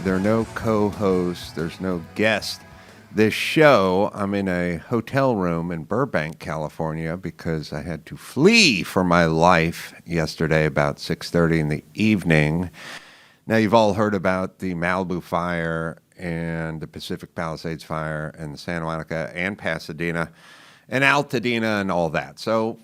There are no co-hosts. There's no guest. This show, I'm in a hotel room in Burbank, California, because I had to flee for my life yesterday about 6:30 in the evening. Now, you've all heard about the Malibu fire and the Pacific Palisades fire and the Santa Monica and Pasadena and Altadena and all that. So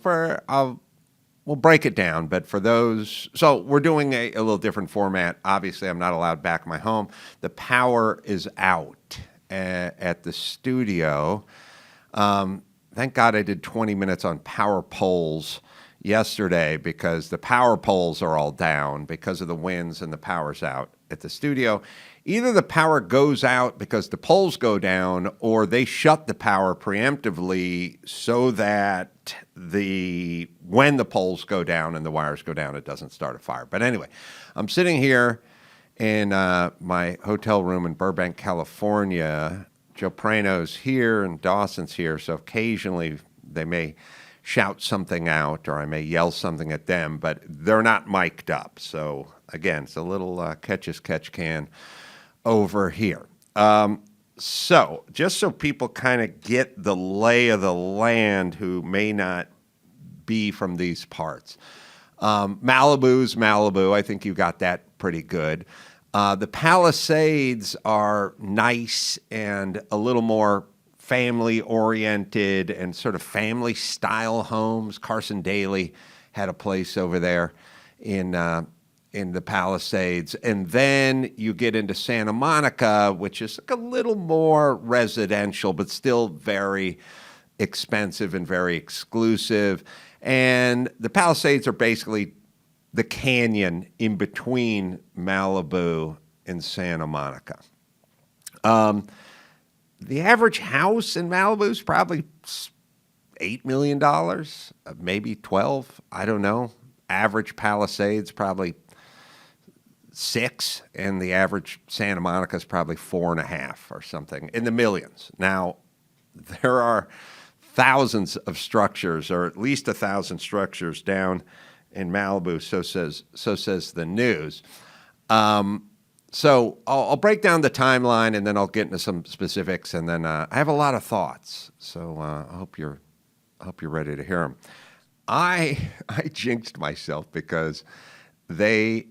we'll break it down, but for those, so we're doing a little different format. Obviously, I'm not allowed back in my home. The power is out at the studio. Thank God I did 20 minutes on power poles yesterday because the power poles are all down because of the winds and the power's out at the studio. Either the power goes out because the poles go down or they shut the power preemptively so that when the poles go down and the wires go down, it doesn't start a fire. But anyway, I'm sitting here in my hotel room in Burbank, California. Joe Prano's here and Dawson's here, so occasionally they may shout something out or I may yell something at them, but they're not mic'd up. So again, it's a little catch as catch can over here. So just so people kind of get the lay of the land who may not be from these parts. Malibu's Malibu. I think you got that pretty good. The Palisades are nice and a little more family-oriented and sort of family-style homes. Carson Daly had a place over there in the Palisades. And then you get into Santa Monica, which is like a little more residential, but still very expensive and very exclusive. And the Palisades are basically the canyon in between Malibu and Santa Monica. The average house in Malibu is probably $8 million, maybe 12, I don't know. Average Palisades probably 6, and the average Santa Monica is probably 4.5 or something, in the millions. Now, there are thousands of structures, or at least 1,000 structures down in Malibu, so says the news. So I'll break down the timeline, and then I'll get into some specifics, and then I have a lot of thoughts. So I hope you're ready to hear them. I jinxed myself because they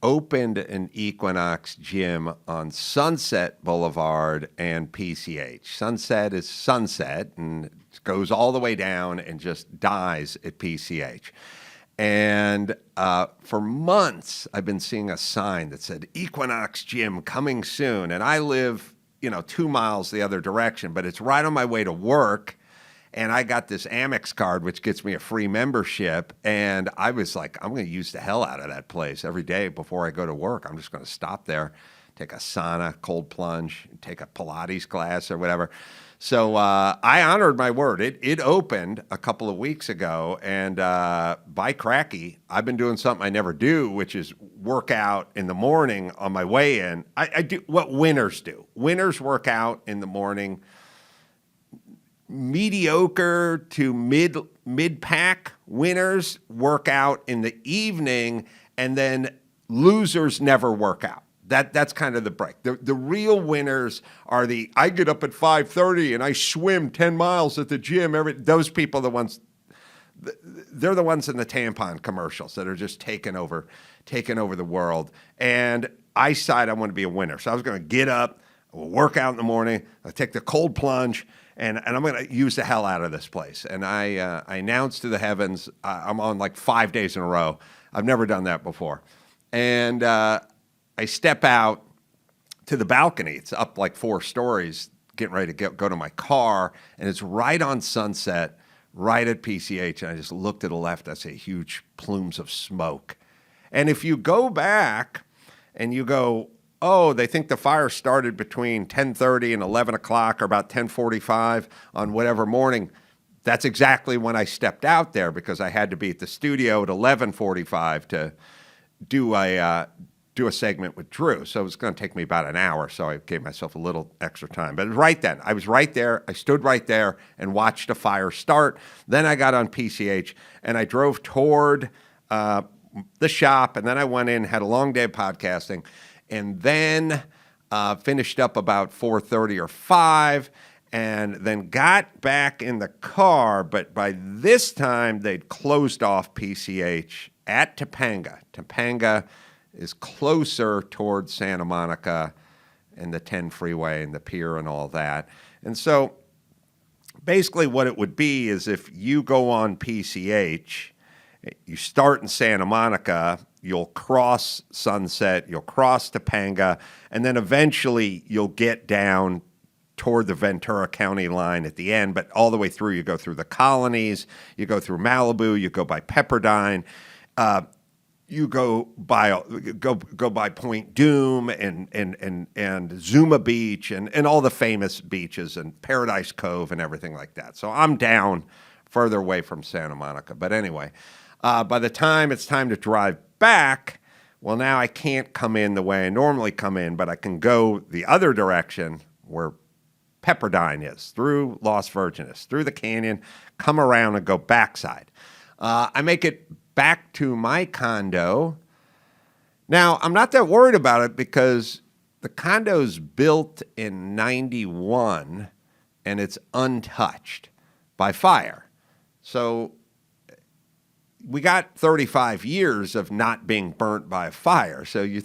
opened an Equinox gym on Sunset Boulevard and PCH. Sunset is Sunset and it goes all the way down and just dies at PCH. And for months, I've been seeing a sign that said Equinox Gym coming soon. And I live, 2 miles the other direction, but it's right on my way to work. And I got this Amex card, which gets me a free membership. And I was like, I'm going to use the hell out of that place every day before I go to work. I'm just going to stop there, take a sauna, cold plunge, take a Pilates class or whatever. So I honored my word. It opened a couple of weeks ago. And by cracky, I've been doing something I never do, which is work out in the morning on my way in. I do what winners do. Winners work out in the morning. Mediocre to mid-pack winners work out in the evening, and then losers never work out. That's kind of the break. The real winners are I get up at 5:30 and I swim 10 miles at the gym. Those people are they're the ones in the tampon commercials that are just taking over the world. And I decided I want to be a winner. So I was going to get up, I'll work out in the morning, I'll take the cold plunge, and I'm going to use the hell out of this place. And I announced to the heavens, I'm on like 5 days in a row. I've never done that before. And I step out to the balcony. It's up like 4 stories, getting ready to go to my car. And it's right on Sunset, right at PCH. And I just look to the left. I see huge plumes of smoke. And if you go back and you go, oh, they think the fire started between 10:30 and 11 o'clock or about 10:45 on whatever morning. That's exactly when I stepped out there because I had to be at the studio at 11:45 to do a segment with Drew. So it was going to take me about an hour, so I gave myself a little extra time. But right then, I was right there. I stood right there and watched a fire start. Then I got on PCH, and I drove toward the shop, and then I went in, had a long day of podcasting, and then finished up about 4:30 or 5, and then got back in the car. But by this time, they'd closed off PCH at Topanga. Topanga is closer towards Santa Monica and the 10 freeway and the pier and all that. And so basically what it would be is if you go on PCH, you start in Santa Monica, you'll cross Sunset, you'll cross Topanga, and then eventually you'll get down toward the Ventura County line at the end, but all the way through, you go through the Colonies, you go through Malibu, you go by Pepperdine, you go by Point Doom and Zuma Beach and all the famous beaches and Paradise Cove and everything like that. So I'm down further away from Santa Monica. But anyway, by the time it's time to drive back, well, now I can't come in the way I normally come in, but I can go the other direction where Pepperdine is, through Las Virgenes, through the canyon, come around and go backside. I make it back to my condo. Now, I'm not that worried about it because the condo's built in 91 and it's untouched by fire. So we got 35 years of not being burnt by a fire. So you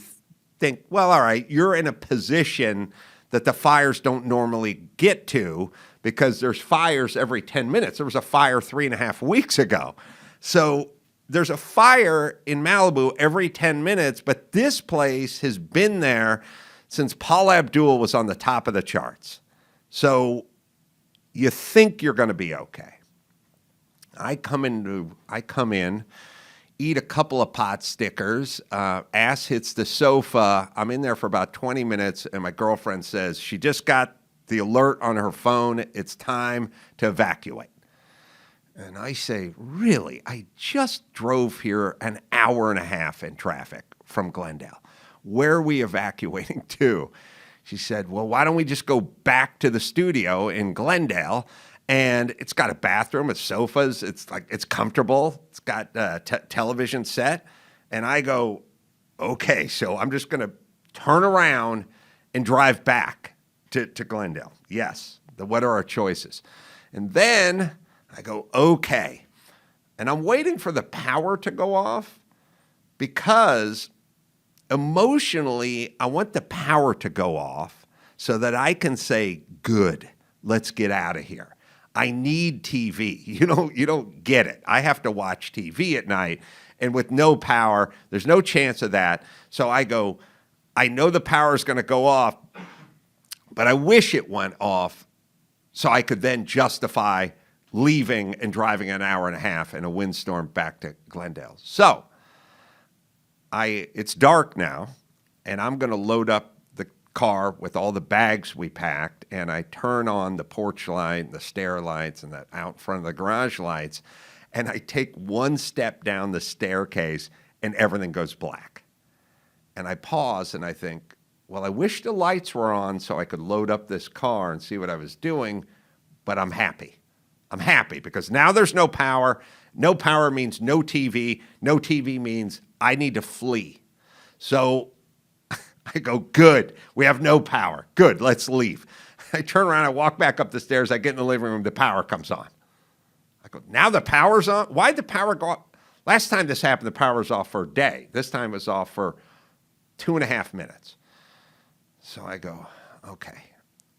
think, well, all right, you're in a position that the fires don't normally get to because there's fires every 10 minutes. There was a fire 3.5 weeks ago. So there's a fire in Malibu every 10 minutes, but this place has been there since Paula Abdul was on the top of the charts. So you think you're going to be okay. I come in, eat a couple of pot stickers, ass hits the sofa. I'm in there for about 20 minutes, and my girlfriend says she just got the alert on her phone. It's time to evacuate. And I say, really? I just drove here an hour and a half in traffic from Glendale. Where are we evacuating to? She said, well, why don't we just go back to the studio in Glendale? And it's got a bathroom, it's sofas, it's comfortable, it's got a television set. And I go, okay, so I'm just going to turn around and drive back to Glendale. Yes, what are our choices? And then I go, okay. And I'm waiting for the power to go off because emotionally, I want the power to go off so that I can say, good, let's get out of here. I need TV. You don't get it. I have to watch TV at night, and with no power, there's no chance of that. So I go, I know the power is going to go off, but I wish it went off so I could then justify leaving and driving an hour and a half in a windstorm back to Glendale. So it's dark now, and I'm going to load up the car with all the bags we packed, and I turn on the porch light, the stair lights, and the out front of the garage lights, and I take one step down the staircase, and everything goes black. And I pause, and I think, well, I wish the lights were on so I could load up this car and see what I was doing, but I'm happy. I'm happy because now there's no power. No power means no TV. No TV means I need to flee. So I go, good. We have no power. Good, let's leave. I turn around, I walk back up the stairs. I get in the living room. The power comes on. I go, now the power's on? Why'd the power go off? Last time this happened, the power was off for a day. This time it was off for 2.5 minutes. So I go, okay,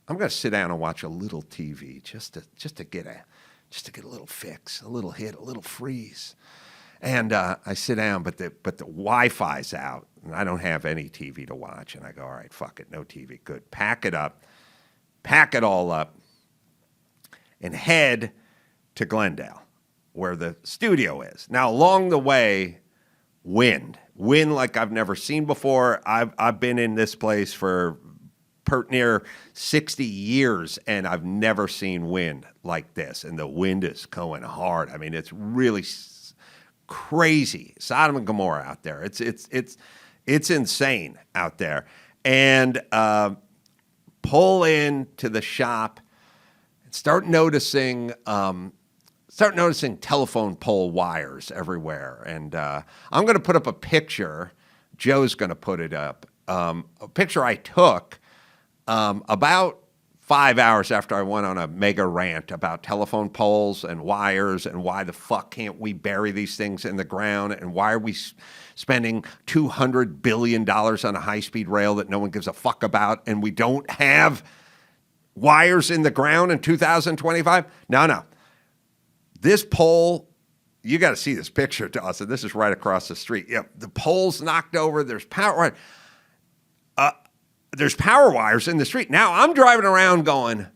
I'm going to sit down and watch a little TV just to get a little fix, a little hit, a little freeze. And I sit down, but the Wi-Fi's out, and I don't have any TV to watch. And I go, all right, fuck it, no TV, good. Pack it up, pack it all up, and head to Glendale, where the studio is. Now, along the way, wind like I've never seen before. I've been in this place for near 60 years, and I've never seen wind like this. And the wind is going hard. I mean, it's really crazy. Sodom and Gomorrah out there. It's insane out there. And pull into the shop and start noticing telephone pole wires everywhere. And I'm going to put up a picture. Joe's going to put it up. A picture I took About 5 hours after I went on a mega rant about telephone poles and wires and why the fuck can't we bury these things in the ground and why are we spending $200 billion on a high-speed rail that no one gives a fuck about and we don't have wires in the ground in 2025? No. This pole, you got to see this picture, Dawson. This is right across the street. Yeah, the pole's knocked over. There's power. There's power wires in the street. Now I'm driving around going,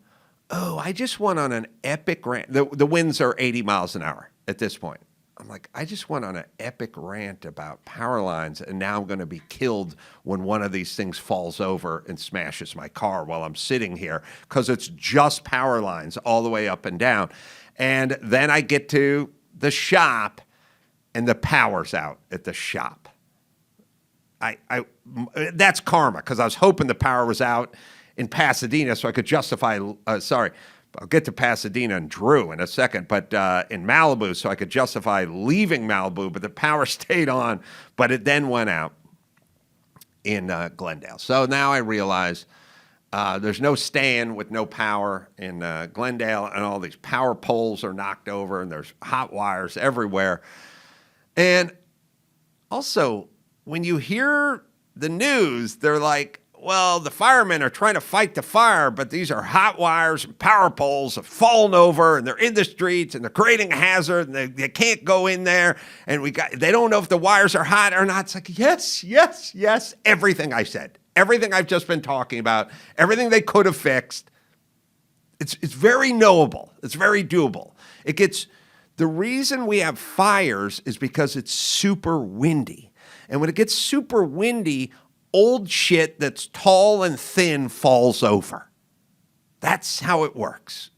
oh, I just went on an epic rant. The winds are 80 miles an hour at this point. I'm like, I just went on an epic rant about power lines, and now I'm going to be killed when one of these things falls over and smashes my car while I'm sitting here because it's just power lines all the way up and down. And then I get to the shop, and the power's out at the shop. That's karma because I was hoping the power was out in Pasadena so I could justify, I'll get to Pasadena and Drew in a second, but in Malibu so I could justify leaving Malibu, but the power stayed on, but it then went out in Glendale. So now I realize there's no stand with no power in Glendale, and all these power poles are knocked over, and there's hot wires everywhere. And also, when you hear the news, they're like, well, the firemen are trying to fight the fire, but these are hot wires and power poles have fallen over and they're in the streets and they're creating a hazard and they can't go in there. And they don't know if the wires are hot or not. It's like, yes, everything I said, everything I've just been talking about, everything they could have fixed. It's very knowable. It's very doable. The reason we have fires is because it's super windy. And when it gets super windy, old shit that's tall and thin falls over. That's how it works.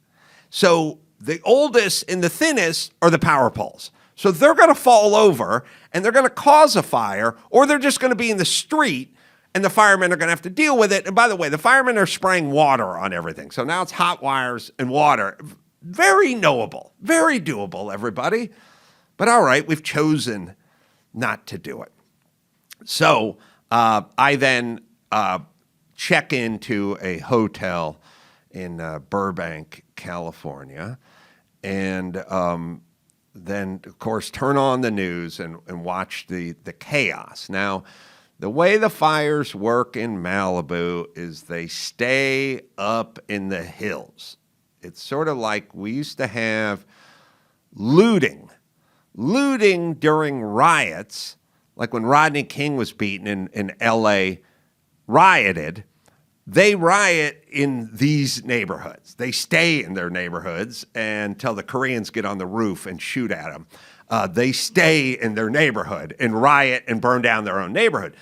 So the oldest and the thinnest are the power poles. So they're going to fall over and they're going to cause a fire, or they're just going to be in the street and the firemen are going to have to deal with it. And by the way, the firemen are spraying water on everything. So now it's hot wires and water. Very knowable, very doable, everybody. But all right, we've chosen not to do it. So I then check into a hotel in Burbank, California, and then, of course, turn on the news and watch the chaos. Now, the way the fires work in Malibu is they stay up in the hills. It's sort of like we used to have looting during riots. Like when Rodney King was beaten in L.A., rioted, they riot in these neighborhoods. They stay in their neighborhoods until the Koreans get on the roof and shoot at them. They stay in their neighborhood and riot and burn down their own neighborhood.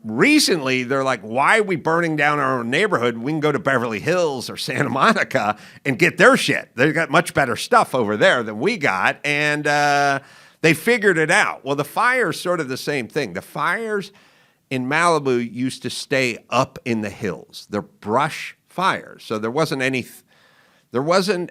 Recently, they're like, why are we burning down our own neighborhood? We can go to Beverly Hills or Santa Monica and get their shit. They've got much better stuff over there than we got, and they figured it out. Well, the fire's sort of the same thing. The fires in Malibu used to stay up in the hills. They're brush fires. So there wasn't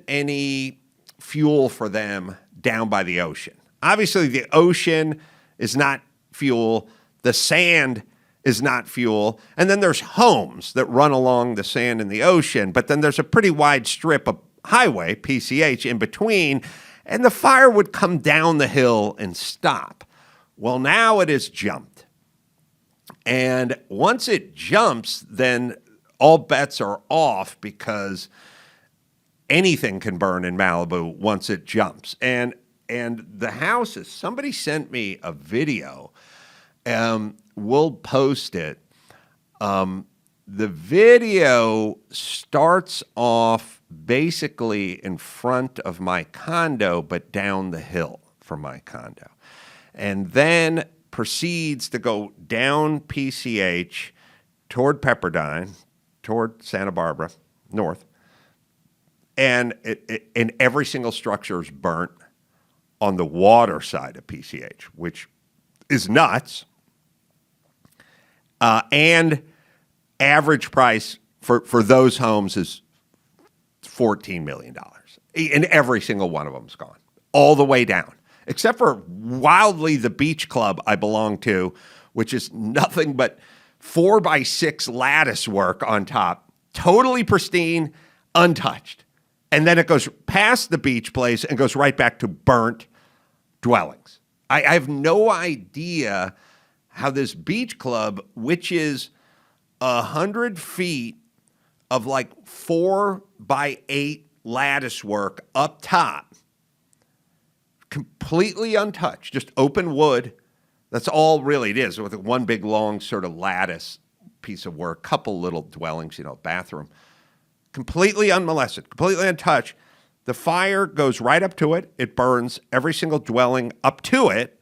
any fuel for them down by the ocean. Obviously, the ocean is not fuel. The sand is not fuel. And then there's homes that run along the sand in the ocean. But then there's a pretty wide strip of highway, PCH, in between. And the fire would come down the hill and stop. Well, now it has jumped. And once it jumps, then all bets are off because anything can burn in Malibu once it jumps. And the houses, somebody sent me a video. We'll post it. The video starts off basically in front of my condo, but down the hill from my condo. And then proceeds to go down PCH toward Pepperdine, toward Santa Barbara, north. And every single structure is burnt on the water side of PCH, which is nuts. And average price for those homes is $14 million. And every single one of them is gone, all the way down. Except for wildly the beach club I belong to, which is nothing but 4x6 lattice work on top, totally pristine, untouched. And then it goes past the beach place and goes right back to burnt dwellings. I have no idea how this beach club, which is 100 feet of like 4x8 lattice work up top, completely untouched, just open wood. That's all really it is, with one big long sort of lattice piece of work, couple little dwellings, bathroom. Completely unmolested, completely untouched. The fire goes right up to it. It burns every single dwelling up to it,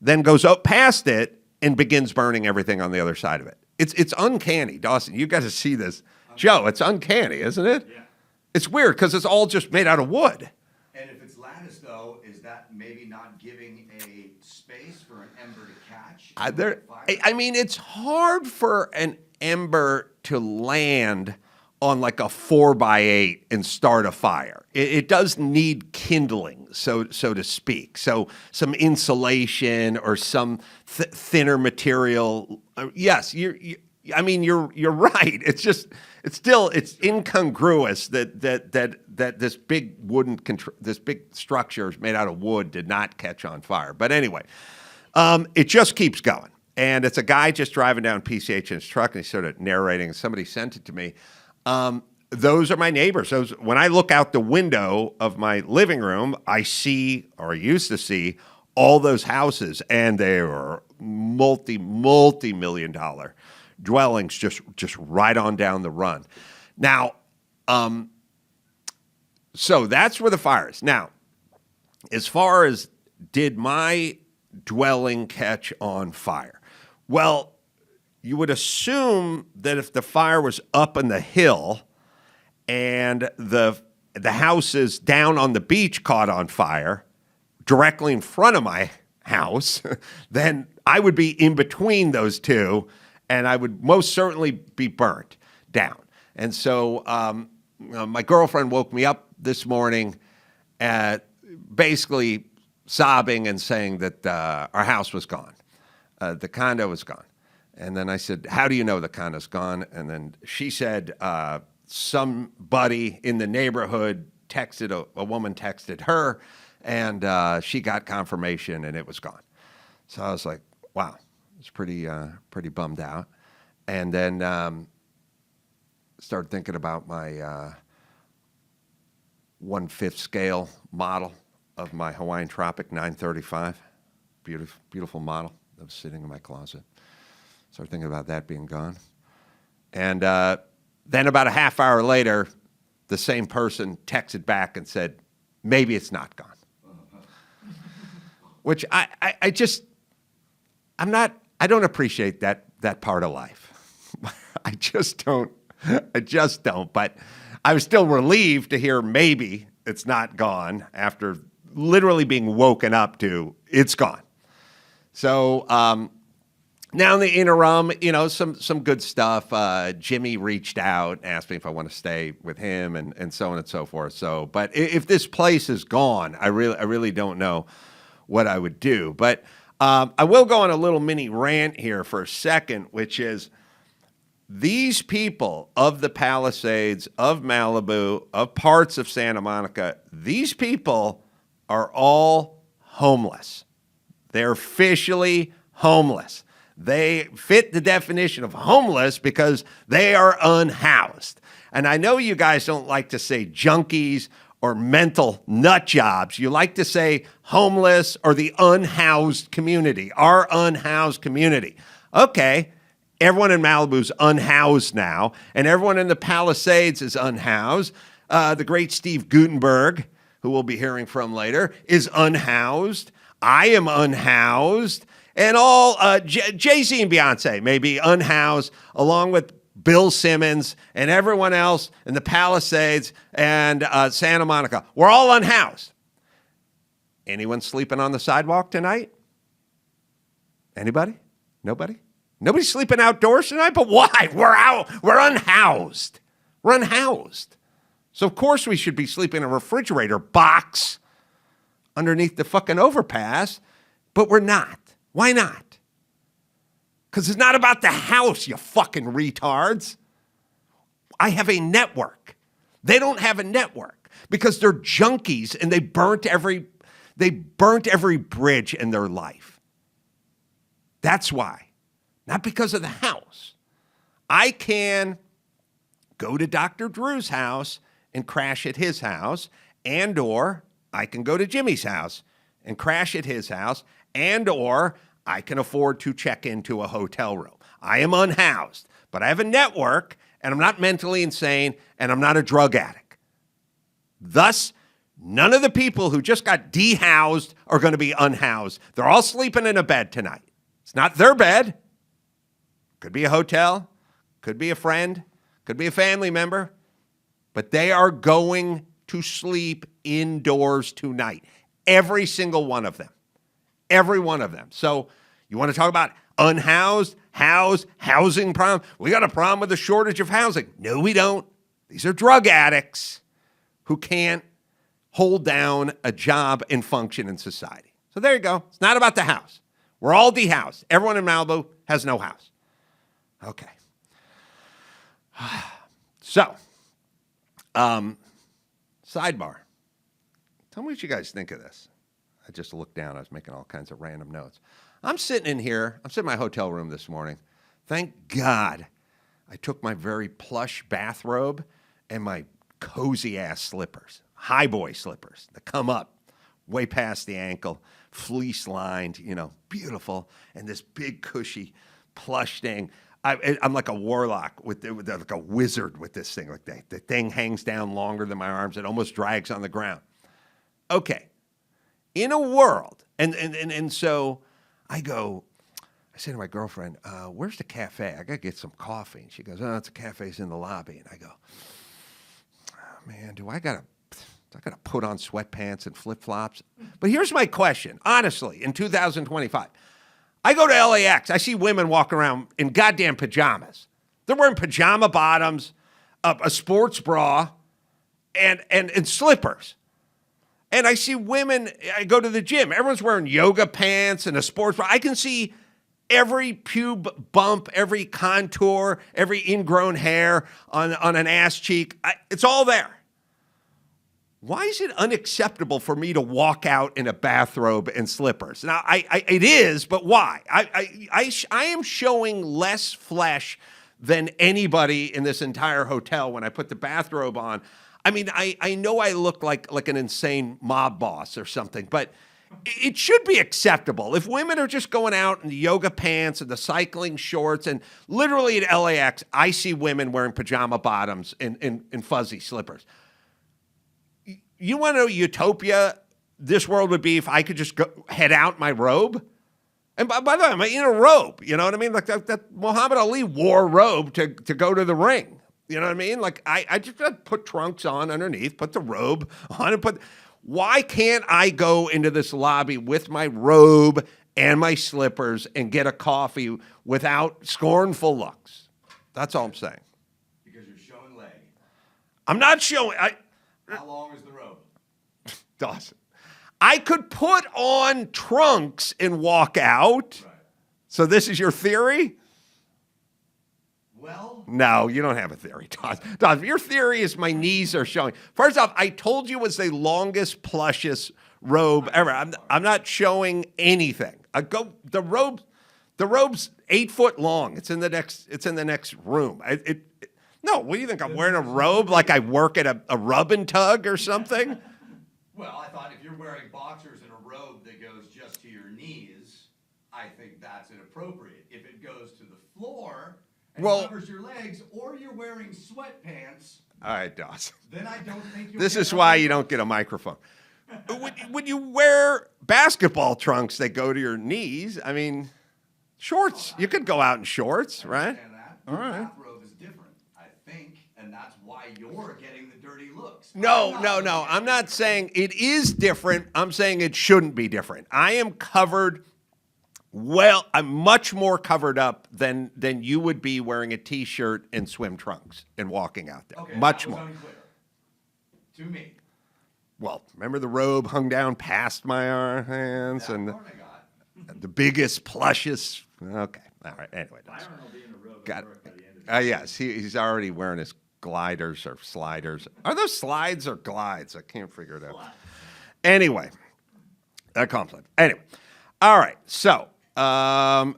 then goes up past it and begins burning everything on the other side of it. It's uncanny, Dawson. You got to see this. Joe, it's uncanny, isn't it? Yeah. It's weird because it's all just made out of wood. And if it's lattice, though, is that maybe not giving a space for an ember to catch? I mean, it's hard for an ember to land on like a 4x8 and start a fire. It does need kindling, so to speak. So some insulation or some thinner material. Yes, you're right. It's incongruous that this big this big structure made out of wood did not catch on fire. But anyway, it just keeps going. And it's a guy just driving down PCH in his truck, and he's sort of narrating. Somebody sent it to me. Those are my neighbors. When I look out the window of my living room, I see, or used to see, all those houses, and they are multi-million dollar dwellings just right on down the run. Now, so that's where the fire is. Now, as far as did my dwelling catch on fire? Well, you would assume that if the fire was up on the hill and the houses down on the beach caught on fire directly in front of my house, then I would be in between those two, and I would most certainly be burnt down. And so my girlfriend woke me up this morning basically sobbing and saying that our house was gone. The condo was gone. And then I said, how do you know the condo's gone? And then she said, somebody in the neighborhood a woman texted her, and she got confirmation, and it was gone. So I was like, wow, I was pretty bummed out. And then started thinking about my 1/5 scale model of my Hawaiian Tropic 935. Beautiful model that was sitting in my closet. Started thinking about that being gone. And then about a half hour later, the same person texted back and said, maybe it's not gone. Which I don't appreciate that part of life. I just don't. But I was still relieved to hear maybe it's not gone after literally being woken up to it's gone. So now in the interim, some good stuff. Jimmy reached out, asked me if I want to stay with him, and so on and so forth. So, but if this place is gone, I really don't know what I would do. But I will go on a little mini rant here for a second, which is these people of the Palisades, of Malibu, of parts of Santa Monica, these people are all homeless. They're officially homeless. They fit the definition of homeless because they are unhoused. And I know you guys don't like to say junkies or mental nut jobs. You like to say homeless or the unhoused community, our unhoused community. Okay, everyone in Malibu's unhoused now, and everyone in the Palisades is unhoused. The great Steve Gutenberg, who we'll be hearing from later, is unhoused. I am unhoused. And all Jay-Z and Beyonce may be unhoused, along with Bill Simmons and everyone else in the Palisades and Santa Monica. We're all unhoused. Anyone sleeping on the sidewalk tonight? Anybody? Nobody? Nobody's sleeping outdoors tonight? But why? We're out. We're unhoused. We're unhoused. So, of course, we should be sleeping in a refrigerator box underneath the fucking overpass, but we're not. Why not? Because it's not about the house, you fucking retards. I have a network. They don't have a network because they're junkies and they burnt every bridge in their life. That's why. Not because of the house. I can go to Dr. Drew's house and crash at his house, and or I can go to Jimmy's house and crash at his house, and or I can afford to check into a hotel room. I am unhoused, but I have a network, and I'm not mentally insane, and I'm not a drug addict. Thus, none of the people who just got dehoused are going to be unhoused. They're all sleeping in a bed tonight. It's not their bed. Could be a hotel, could be a friend, could be a family member, but they are going to sleep indoors tonight. Every single one of them. Every one of them. So you want to talk about unhoused, housed, housing problem? We got a problem with the shortage of housing. No, we don't. These are drug addicts who can't hold down a job and function in society. So there you go. It's not about the house. We're all dehoused. Everyone in Malibu has no house. Okay. So, sidebar. Tell me what you guys think of this. I just looked down. I was making all kinds of random notes. I'm sitting in here. I'm sitting in my hotel room this morning. Thank God I took my very plush bathrobe and my cozy-ass slippers, high boy slippers that come up way past the ankle, fleece-lined, beautiful, and this big, cushy, plush thing. I'm like a warlock with like a wizard with this thing. Like the thing hangs down longer than my arms. It almost drags on the ground. Okay. In a world, and so I say to my girlfriend, where's the cafe? I got to get some coffee. And she goes, oh, the cafe's in the lobby. And I go, oh, man, do I got to put on sweatpants and flip-flops? But here's my question. Honestly, in 2025, I go to LAX. I see women walking around in goddamn pajamas. They're wearing pajama bottoms, a sports bra, and slippers. And I see women, I go to the gym. Everyone's wearing yoga pants and a sports bra. I can see every pube bump, every contour, every ingrown hair on an ass cheek. It's all there. Why is it unacceptable for me to walk out in a bathrobe and slippers? Now, it is, but why? I am showing less flesh than anybody in this entire hotel when I put the bathrobe on. I mean, I know I look like an insane mob boss or something, but it should be acceptable. If women are just going out in the yoga pants and the cycling shorts, and literally at LAX, I see women wearing pajama bottoms and fuzzy slippers. You want to know utopia this world would be if I could just head out my robe? And by the way, I'm in a robe, you know what I mean? Like that Muhammad Ali wore robe to go to the ring. You know what I mean? Like I just put trunks on underneath, put the robe on, and why can't I go into this lobby with my robe and my slippers and get a coffee without scornful looks? That's all I'm saying. Because you're showing leg. I'm not showing. How long is the robe? Dawson, I could put on trunks and walk out. Right. So this is your theory? Well, no, you don't have a theory, Dawson. Your theory is my knees are showing. First off, I told you it was the longest, plushest robe ever. I'm not showing anything. The robe's 8 foot long. It's in the next room. No, what do you think? I'm wearing a robe like I work at a rub and tug or something? Well, I thought if you're wearing boxers and a robe that goes just to your knees, I think that's inappropriate. If it goes to the floor and covers your legs, or you're wearing sweatpants. All right, Dawson. Then I don't think you'll This is why you don't get a microphone. When you wear basketball trunks that go to your knees, I mean, shorts. You could go out in shorts, right? All right. Bathrobe is different, I think, and that's why you're getting the dirty looks. No. I'm not saying it is different. I'm saying it shouldn't be different. I am covered. Well, I'm much more covered up than you would be wearing a T-shirt and swim trunks and walking out there. Okay, much that was more. Unclear. To me. Well, remember the robe hung down past my hands That and part I got. the biggest, plushest. Okay. All right. Anyway, Byron will be in a robe got at work by the end of the yes, he's already wearing his gliders or sliders. Are those slides or glides? I can't figure it out. Anyway, that conflict. Anyway, all right. So, on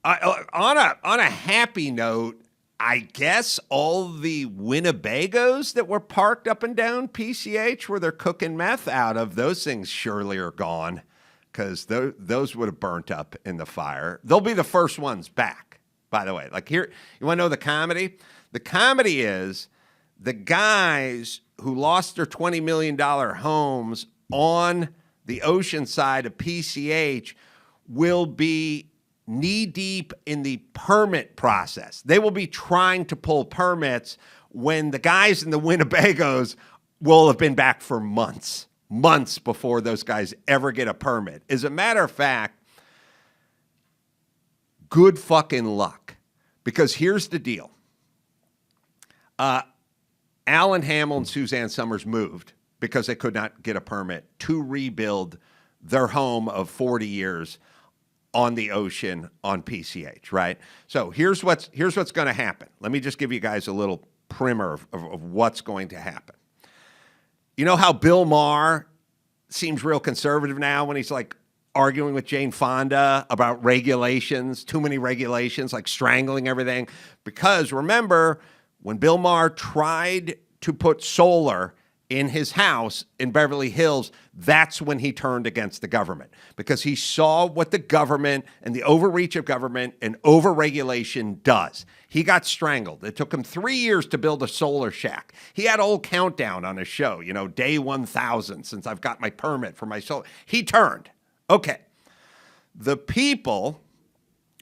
a happy note, I guess all the Winnebagos that were parked up and down PCH where they're cooking meth out of, those things surely are gone because those would have burnt up in the fire. They'll be the first ones back, by the way. Like here, you want to know the comedy? The comedy is the guys who lost their $20 million homes on the ocean side of PCH will be knee-deep in the permit process. They will be trying to pull permits when the guys in the Winnebagos will have been back for months before those guys ever get a permit. As a matter of fact, good fucking luck. Because here's the deal. Alan Hamill and Suzanne Summers moved because they could not get a permit to rebuild their home of 40 years on the ocean on PCH, right? So here's what's going to happen. Let me just give you guys a little primer of what's going to happen. You know how Bill Maher seems real conservative now when he's like arguing with Jane Fonda about regulations, too many regulations, like strangling everything? Because remember, when Bill Maher tried to put solar in his house in Beverly Hills, that's when he turned against the government because he saw what the government and the overreach of government and overregulation does. He got strangled. It took him 3 years to build a solar shack. He had a whole countdown on his show, day 1,000 since I've got my permit for my solar. He turned. Okay. The people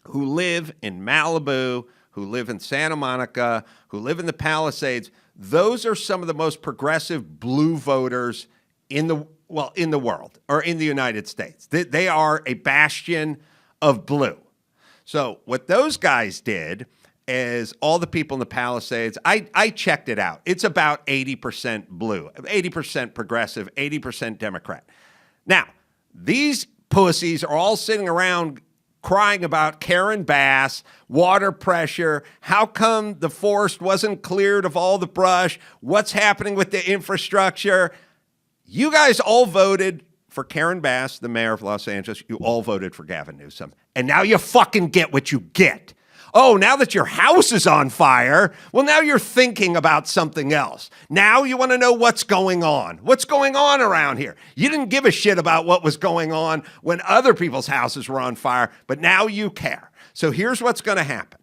who live in Malibu, who live in Santa Monica, who live in the Palisades, those are some of the most progressive blue voters in the world or in the United States. They are a bastion of blue. So what those guys did is all the people in the Palisades, I checked it out. It's about 80% blue, 80% progressive, 80% Democrat. Now, these pussies are all sitting around crying about Karen Bass, water pressure, how come the forest wasn't cleared of all the brush, what's happening with the infrastructure. You guys all voted for Karen Bass, the mayor of Los Angeles. You all voted for Gavin Newsom. And now you fucking get what you get. Oh, now that your house is on fire, well, now you're thinking about something else. Now you want to know what's going on. What's going on around here? You didn't give a shit about what was going on when other people's houses were on fire, but now you care. So here's what's going to happen.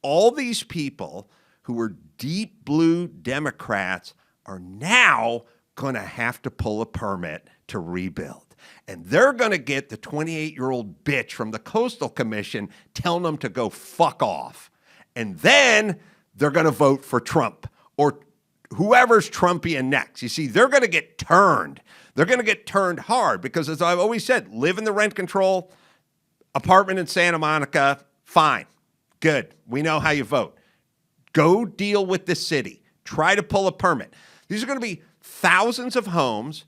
All these people who were deep blue Democrats are now going to have to pull a permit to rebuild. And they're going to get the 28-year-old bitch from the Coastal Commission telling them to go fuck off. And then they're going to vote for Trump or whoever's Trumpian next. You see, they're going to get turned. They're going to get turned hard because, as I've always said, live in the rent control apartment in Santa Monica, fine, good. We know how you vote. Go deal with the city. Try to pull a permit. These are going to be thousands of homes,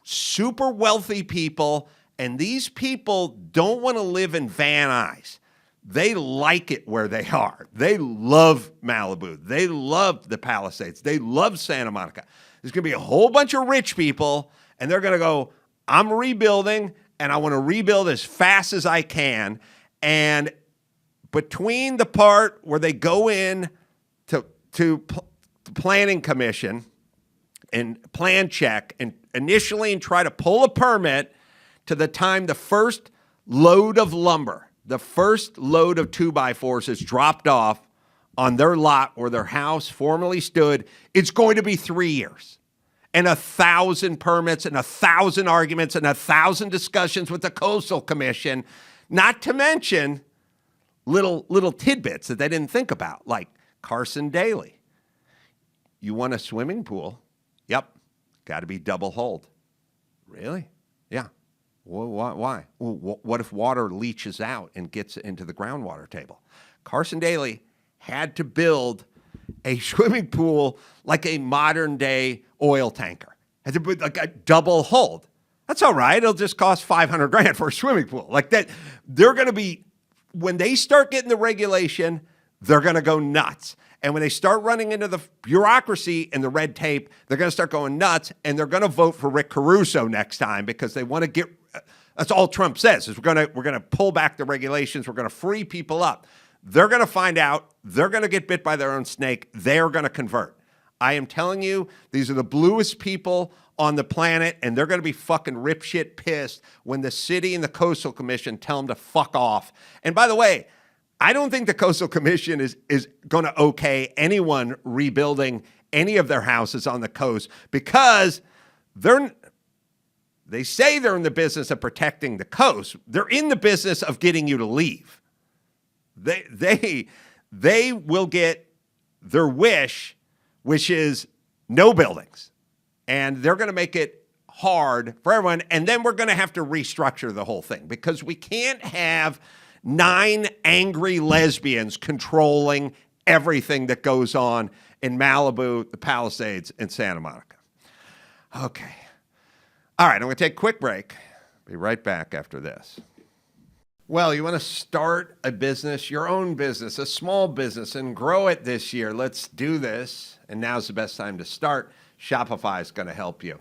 super wealthy people, and these people don't want to live in Van Nuys. They like it where they are. They love Malibu. They love the Palisades. They love Santa Monica. There's going to be a whole bunch of rich people, and they're going to go, I'm rebuilding, and I want to rebuild as fast as I can. And between the part where they go in to the planning commission and plan check and initially and try to pull a permit to the time the first load of lumber, the first load of 2x4s is dropped off on their lot where their house formerly stood, it's going to be 3 years. And 1,000 permits and 1,000 arguments and 1,000 discussions with the Coastal Commission, not to mention little tidbits that they didn't think about, like Carson Daly. You want a swimming pool? Yep. Got to be double hulled. Really? Yeah. Well, why? Well, what if water leaches out and gets into the groundwater table? Carson Daly had to build a swimming pool like a modern day oil tanker. Had to put like a double hulled. That's all right. It'll just cost $500,000 for a swimming pool. Like that, they're going to be when they start getting the regulation, they're going to go nuts. And when they start running into the bureaucracy and the red tape, they're going to start going nuts, and they're going to vote for Rick Caruso next time because they want to get. That's all Trump says is we're going to pull back the regulations. We're going to free people up. They're going to find out. They're going to get bit by their own snake. They're going to convert. I am telling you, these are the bluest people on the planet, and they're going to be fucking ripshit pissed when the city and the Coastal Commission tell them to fuck off. And by the way, I don't think the Coastal Commission is going to okay anyone rebuilding any of their houses on the coast because they say they're in the business of protecting the coast. They're in the business of getting you to leave. They will get their wish, which is no buildings. And they're going to make it hard for everyone. And then we're going to have to restructure the whole thing because we can't have 9 angry lesbians controlling everything that goes on in Malibu, the Palisades, and Santa Monica. Okay. All right, I'm going to take a quick break. Be right back after this. Well, you want to start a business, your own business, a small business, and grow it this year. Let's do this. And now's the best time to start. Shopify is going to help you.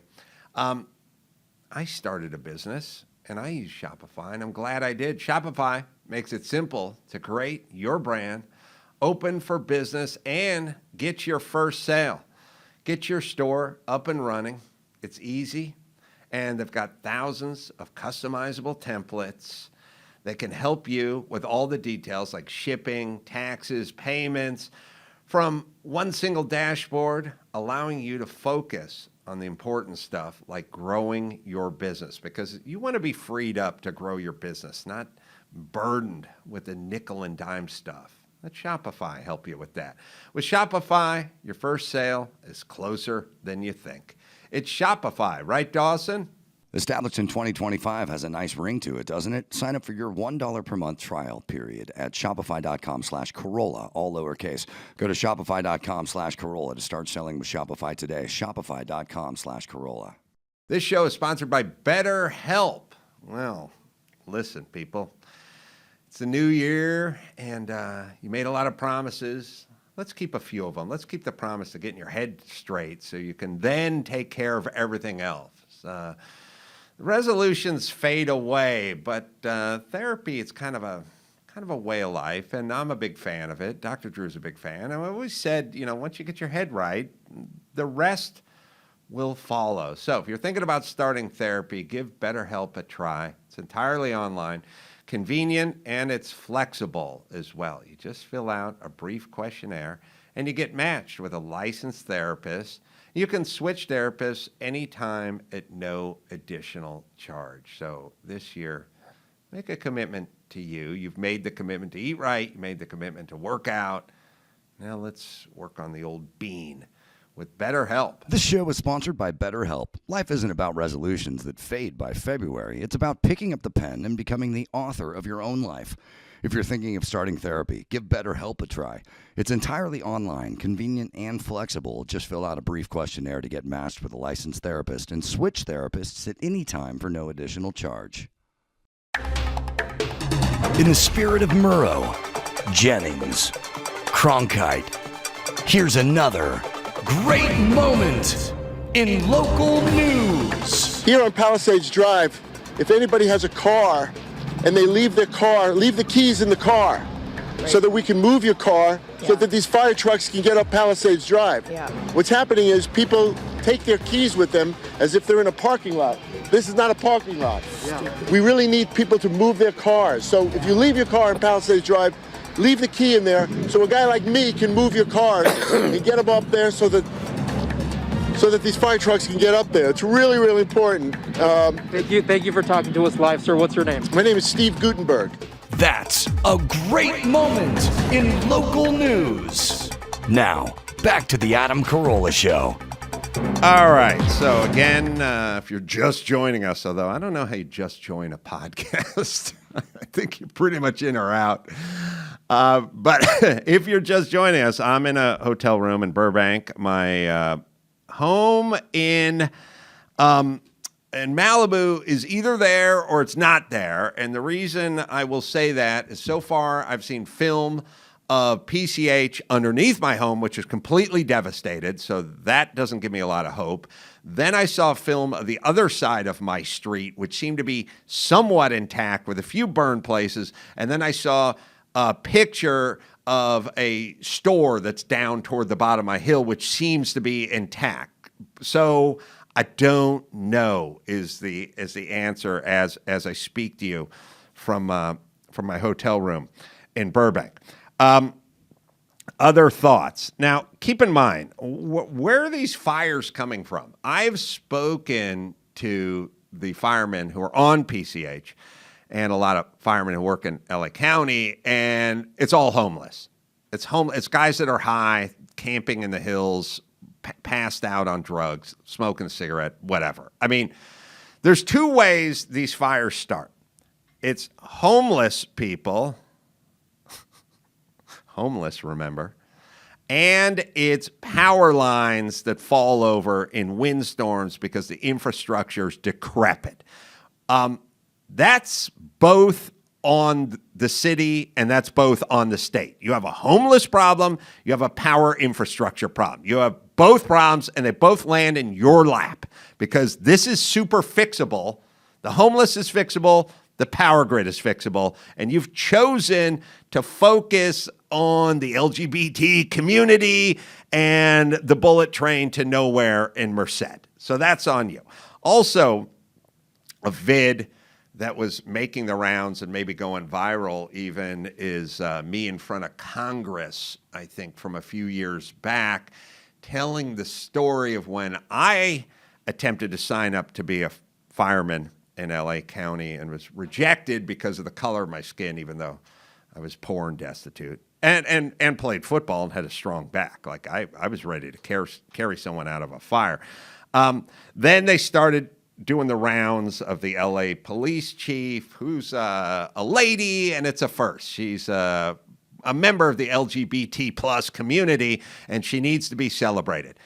I started a business, and I use Shopify, and I'm glad I did. Shopify makes it simple to create your brand, open for business, and get your first sale. Get your store up and running. It's easy, and they've got thousands of customizable templates that can help you with all the details like shipping, taxes, payments, from one single dashboard, allowing you to focus on the important stuff like growing your business because you want to be freed up to grow your business, not burdened with the nickel and dime stuff. Let Shopify help you with that. With Shopify, your first sale is closer than you think. It's Shopify, right, Dawson? Established in 2025 has a nice ring to it, doesn't it? Sign up for your $1 per month trial period at shopify.com/Carolla, all lowercase. Go to shopify.com/Carolla to start selling with Shopify today. Shopify.com/Carolla. This show is sponsored by BetterHelp. Well, listen, people. It's a new year, and you made a lot of promises. Let's keep a few of them. Let's keep the promise of getting your head straight so you can then take care of everything else. Resolutions fade away, but therapy, it's kind of a way of life, and I'm a big fan of it. Dr. Drew's a big fan. And I always said, once you get your head right, the rest will follow. So if you're thinking about starting therapy, give BetterHelp a try. It's entirely online, convenient, and it's flexible as well. You just fill out a brief questionnaire, and you get matched with a licensed therapist. You can switch therapists anytime at no additional charge. So this year, make a commitment to you. You've made the commitment to eat right. You made the commitment to work out. Now let's work on the old bean with BetterHelp. This show is sponsored by BetterHelp. Life isn't about resolutions that fade by February. It's about picking up the pen and becoming the author of your own life. If you're thinking of starting therapy, give BetterHelp a try. It's entirely online, convenient, and flexible. Just fill out a brief questionnaire to get matched with a licensed therapist and switch therapists at any time for no additional charge. In the spirit of Murrow, Jennings, Cronkite, here's another great moment in local news. Here on Palisades Drive, if anybody has a car and they leave the keys in the car so that we can move your car so that these fire trucks can get up Palisades Drive. Yeah. What's happening is people take their keys with them as if they're in a parking lot. This is not a parking lot. Yeah. We really need people to move their cars. So if you leave your car in Palisades Drive, leave the key in there so a guy like me can move your cars and get them up there so that these fire trucks can get up there. It's really, really important. Thank you for talking to us live, sir. What's your name? My name is Steve Gutenberg. That's a great moment in local news. Now, back to the Adam Carolla Show. All right. So again, if you're just joining us, although I don't know how you just join a podcast. I think you're pretty much in or out. But if you're just joining us, I'm in a hotel room in Burbank. My home in And Malibu is either there or it's not there. And the reason I will say that is so far I've seen film of PCH underneath my home, which is completely devastated. So that doesn't give me a lot of hope. Then I saw film of the other side of my street, which seemed to be somewhat intact with a few burned places. And then I saw a picture of a store that's down toward the bottom of my hill, which seems to be intact. So I don't know is the answer as I speak to you from my hotel room in Burbank. Other thoughts. Now, keep in mind, where are these fires coming from? I've spoken to the firemen who are on PCH and a lot of firemen who work in LA County, and it's all homeless. It's guys that are high, camping in the hills, passed out on drugs, smoking a cigarette, whatever. I mean, there's two ways these fires start. It's homeless people, homeless, remember, and it's power lines that fall over in windstorms because the infrastructure is decrepit. That's both on the city and that's both on the state. You have a homeless problem, you have a power infrastructure problem. You have both problems and they both land in your lap because this is super fixable. The homeless is fixable, the power grid is fixable, and you've chosen to focus on the LGBT community and the bullet train to nowhere in Merced. So that's on you. Also, a vid that was making the rounds and maybe going viral even is me in front of Congress, I think, from a few years back, telling the story of when I attempted to sign up to be a fireman in LA County and was rejected because of the color of my skin, even though I was poor and destitute, and played football and had a strong back. Like I was ready to carry someone out of a fire. Then they started doing the rounds of the LA police chief, who's a lady, and it's a first. She's a member of the LGBT plus community, and she needs to be celebrated.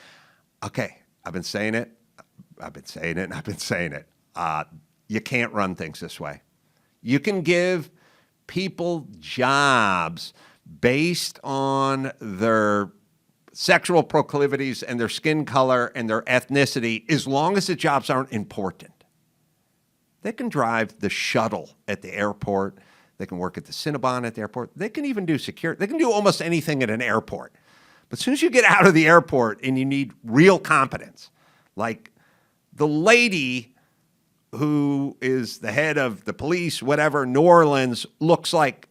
Okay, I've been saying it. You can't run things this way. You can give people jobs based on their sexual proclivities and their skin color and their ethnicity as long as the jobs aren't important. They can drive the shuttle at the airport. They can work at the Cinnabon at the airport. They can even do security. They can do almost anything at an airport. But as soon as you get out of the airport and you need real competence, like the lady who is the head of the police, whatever, New Orleans, looks like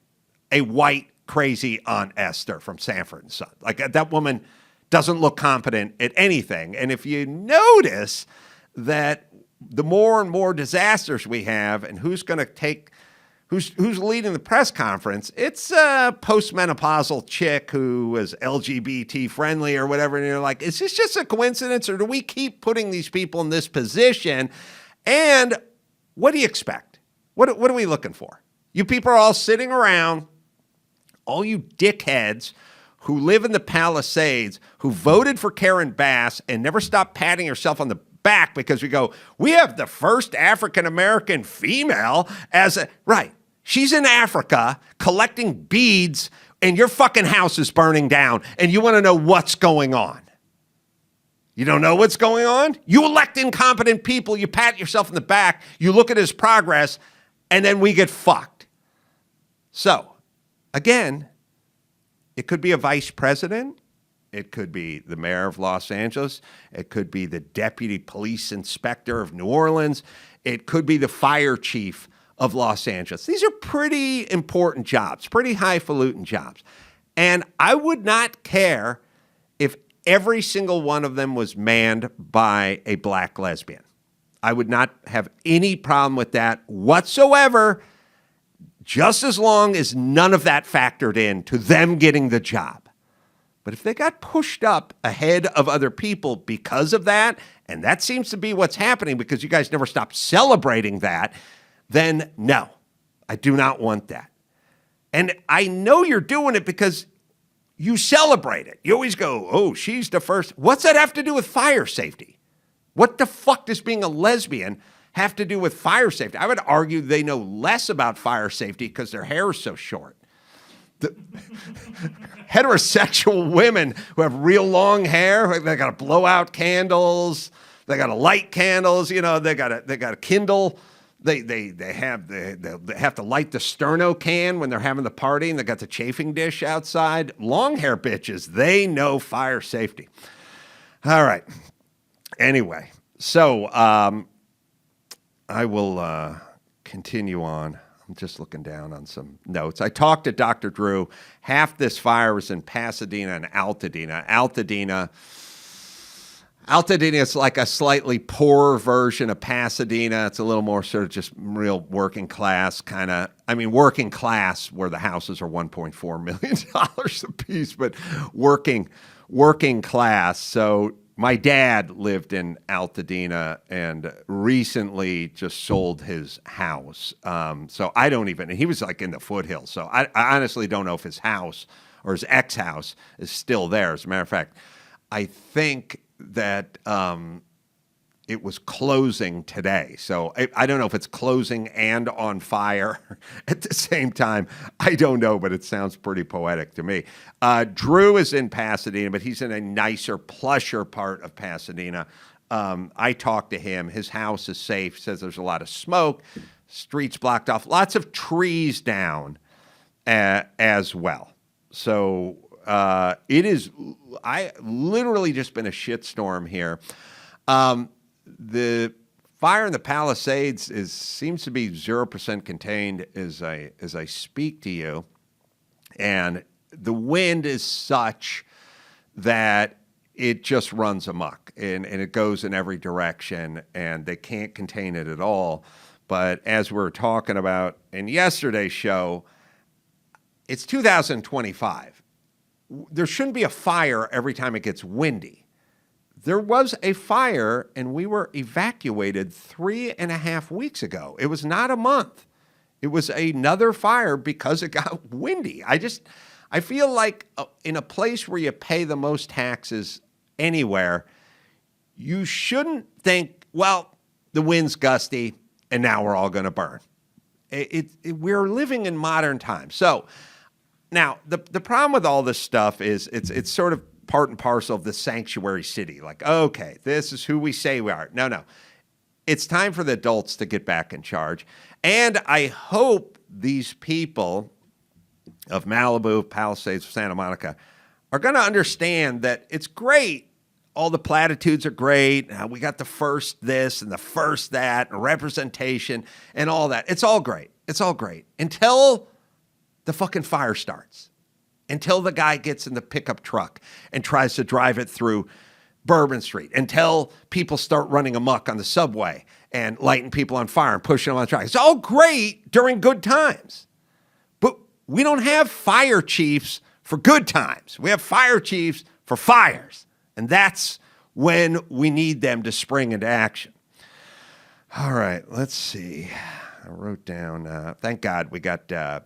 a white crazy Aunt Esther from Sanford & Son. Like that woman doesn't look competent at anything. And if you notice that the more and more disasters we have and who's leading the press conference, it's a postmenopausal chick who is LGBT friendly or whatever. And you're like, is this just a coincidence or do we keep putting these people in this position? And what do you expect? What are we looking for? You people are all sitting around, all you dickheads who live in the Palisades, who voted for Karen Bass and never stop patting yourself on the back because we have the first African-American female right. She's in Africa collecting beads and your fucking house is burning down and you want to know what's going on. You don't know what's going on? You elect incompetent people, you pat yourself in the back, you look at his progress, and then we get fucked. So, again, it could be a vice president. It could be the mayor of Los Angeles. It could be the deputy police inspector of New Orleans. It could be the fire chief of Los Angeles. These are pretty important jobs, pretty highfalutin jobs. And I would not care if every single one of them was manned by a black lesbian. I would not have any problem with that whatsoever, just as long as none of that factored in to them getting the job. But if they got pushed up ahead of other people because of that, and that seems to be what's happening because you guys never stop celebrating that, then no, I do not want that. And I know you're doing it because you celebrate it. You always go, oh, she's the first. What's that have to do with fire safety? What the fuck does being a lesbian have to do with fire safety? I would argue they know less about fire safety because their hair is so short. The heterosexual women who have real long hair, they got to blow out candles, they got to light candles, you know, they got to kindle. They have to light the sterno can when they're having the party, and they got the chafing dish outside. Long hair bitches, they know fire safety. All right. Anyway, so I will continue on. I'm just looking down on some notes. I talked to Dr. Drew. Half this fire was in Pasadena and Altadena. Altadena is like a slightly poorer version of Pasadena. It's a little more sort of just real working class kind of, working class where the houses are $1.4 million a piece, but working class. So my dad lived in Altadena and recently just sold his house. So I don't even, and he was like in the foothills. So I honestly don't know if his house or his ex-house is still there. As a matter of fact, I think that it was closing today. So I don't know if it's closing and on fire at the same time. I don't know, but it sounds pretty poetic to me. Drew is in Pasadena, but he's in a nicer, plusher part of Pasadena. I talked to him. His house is safe, says there's a lot of smoke, streets blocked off, lots of trees down as well. So it is, I literally just been a shitstorm here. The fire in the Palisades seems to be 0% contained as I speak to you, and the wind is such that it just runs amok and it goes in every direction, and they can't contain it at all. But as we're talking about in yesterday's show, it's 2025. There shouldn't be a fire every time it gets windy. There was a fire, and we were evacuated 3.5 weeks ago. It was not a month. It was another fire because it got windy. I feel like in a place where you pay the most taxes anywhere, you shouldn't think, well, the wind's gusty, and now we're all going to burn. We're living in modern times. So now the problem with all this stuff is it's sort of part and parcel of the sanctuary city. Like, okay, this is who we say we are. No. It's time for the adults to get back in charge. And I hope these people of Malibu, Palisades, Santa Monica are going to understand that it's great. All the platitudes are great. We got the first this and the first that and representation and all that. It's all great. It's all great until the fucking fire starts. Until the guy gets in the pickup truck and tries to drive it through Bourbon Street, until people start running amok on the subway and lighting people on fire and pushing them on the track. It's all great during good times, but we don't have fire chiefs for good times. We have fire chiefs for fires, and that's when we need them to spring into action. All right, let's see. I wrote down, thank God we got, I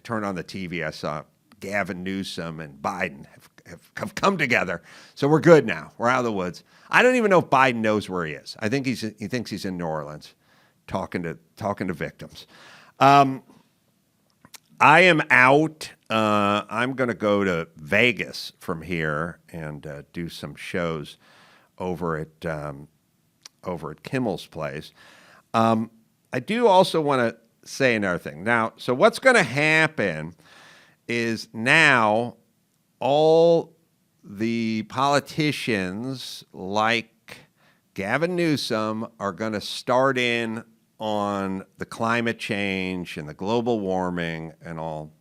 turned on the TV, I saw Gavin Newsom and Biden have come together. So we're good now. We're out of the woods. I don't even know if Biden knows where he is. I think he thinks he's in New Orleans talking to victims. I am out. I'm going to go to Vegas from here and do some shows over at Kimmel's place. I do also want to say another thing. Now, so what's going to happen is now all the politicians like Gavin Newsom are going to start in on the climate change and the global warming and all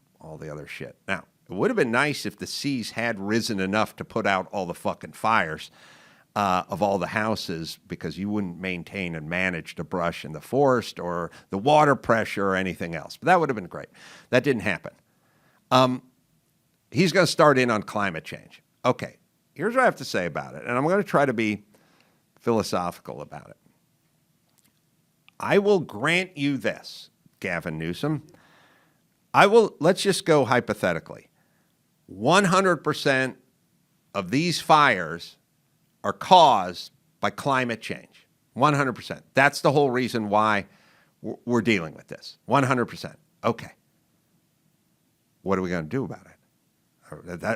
the other shit. Now, it would have been nice if the seas had risen enough to put out all the fucking fires of all the houses, because you wouldn't maintain and manage the brush in the forest or the water pressure or anything else. But that would have been great. That didn't happen. He's going to start in on climate change. Okay, here's what I have to say about it, and I'm going to try to be philosophical about it. I will grant you this, Gavin Newsom. Let's just go hypothetically. 100% of these fires are caused by climate change. 100%. That's the whole reason why we're dealing with this. 100%. Okay. What are we going to do about it?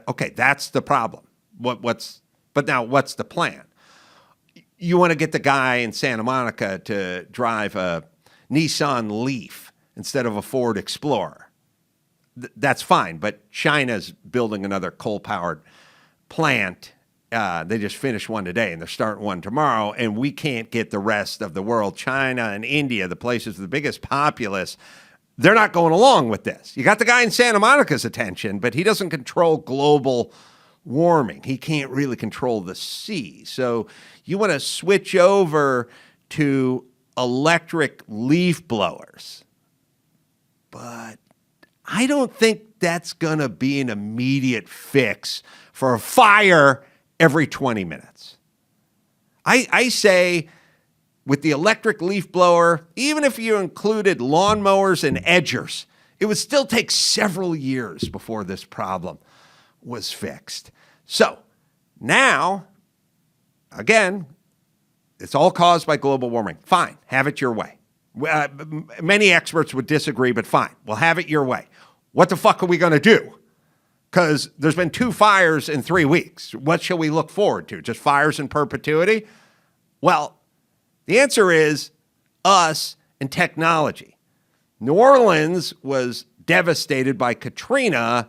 Okay, that's the problem. But now what's the plan? You want to get the guy in Santa Monica to drive a Nissan Leaf instead of a Ford Explorer. That's fine, but China's building another coal-powered plant. They just finished one today, and they're starting one tomorrow, and we can't get the rest of the world, China and India, the places with the biggest populace, they're not going along with this. You got the guy in Santa Monica's attention, but he doesn't control global warming. He can't really control the sea. So you want to switch over to electric leaf blowers. But I don't think that's going to be an immediate fix for a fire every 20 minutes. I say with the electric leaf blower, even if you included lawnmowers and edgers, it would still take several years before this problem was fixed. So now, again, it's all caused by global warming. Fine, have it your way. Many experts would disagree, but fine, we'll have it your way. What the fuck are we going to do? Because there's been 2 fires in 3 weeks. What shall we look forward to? Just fires in perpetuity? Well, the answer is us and technology. New Orleans was devastated by Katrina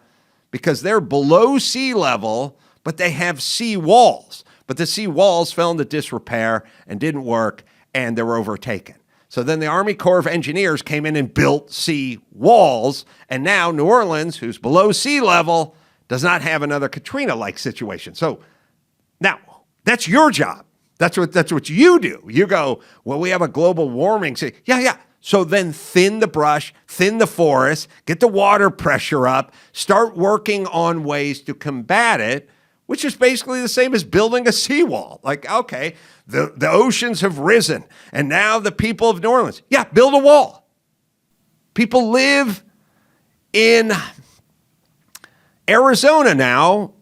because they're below sea level, but they have sea walls. But the sea walls fell into disrepair and didn't work, and they were overtaken. So then the Army Corps of Engineers came in and built sea walls, and now New Orleans, who's below sea level, does not have another Katrina-like situation. So now, that's your job. That's what you do. You go, well, we have a global warming. Yeah. So then thin the brush, thin the forest, get the water pressure up, start working on ways to combat it, which is basically the same as building a seawall. Like, okay, the oceans have risen, and now the people of New Orleans, yeah, build a wall. People live in Arizona now.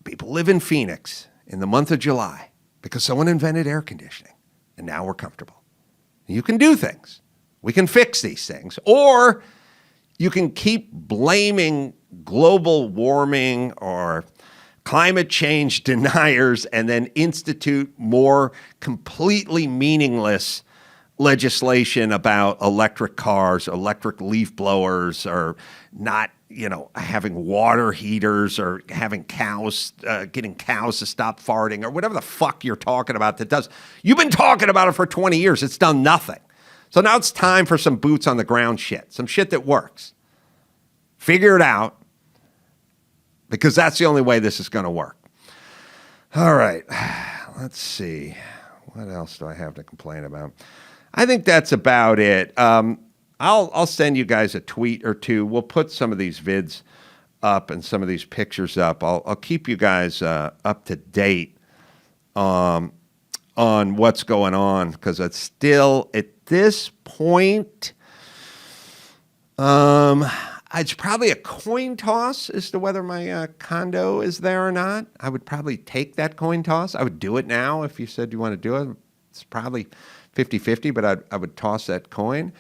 People live in Phoenix in the month of July because someone invented air conditioning, and now we're comfortable. You can do things. We can fix these things. Or you can keep blaming global warming or climate change deniers and then institute more completely meaningless legislation about electric cars, electric leaf blowers, or not, having water heaters, or having cows, getting cows to stop farting, or whatever the fuck you're talking about that does. You've been talking about it for 20 years. It's done nothing. So now it's time for some boots on the ground shit, some shit that works. Figure it out, because that's the only way this is going to work. All right, let's see. What else do I have to complain about? I think that's about it. I'll send you guys a tweet or two. We'll put some of these vids up and some of these pictures up. I'll keep you guys up to date on what's going on, because it's still, at this point, it's probably a coin toss as to whether my condo is there or not. I would probably take that coin toss. I would do it now if you said you want to do it. It's probably 50-50, but I would toss that coin.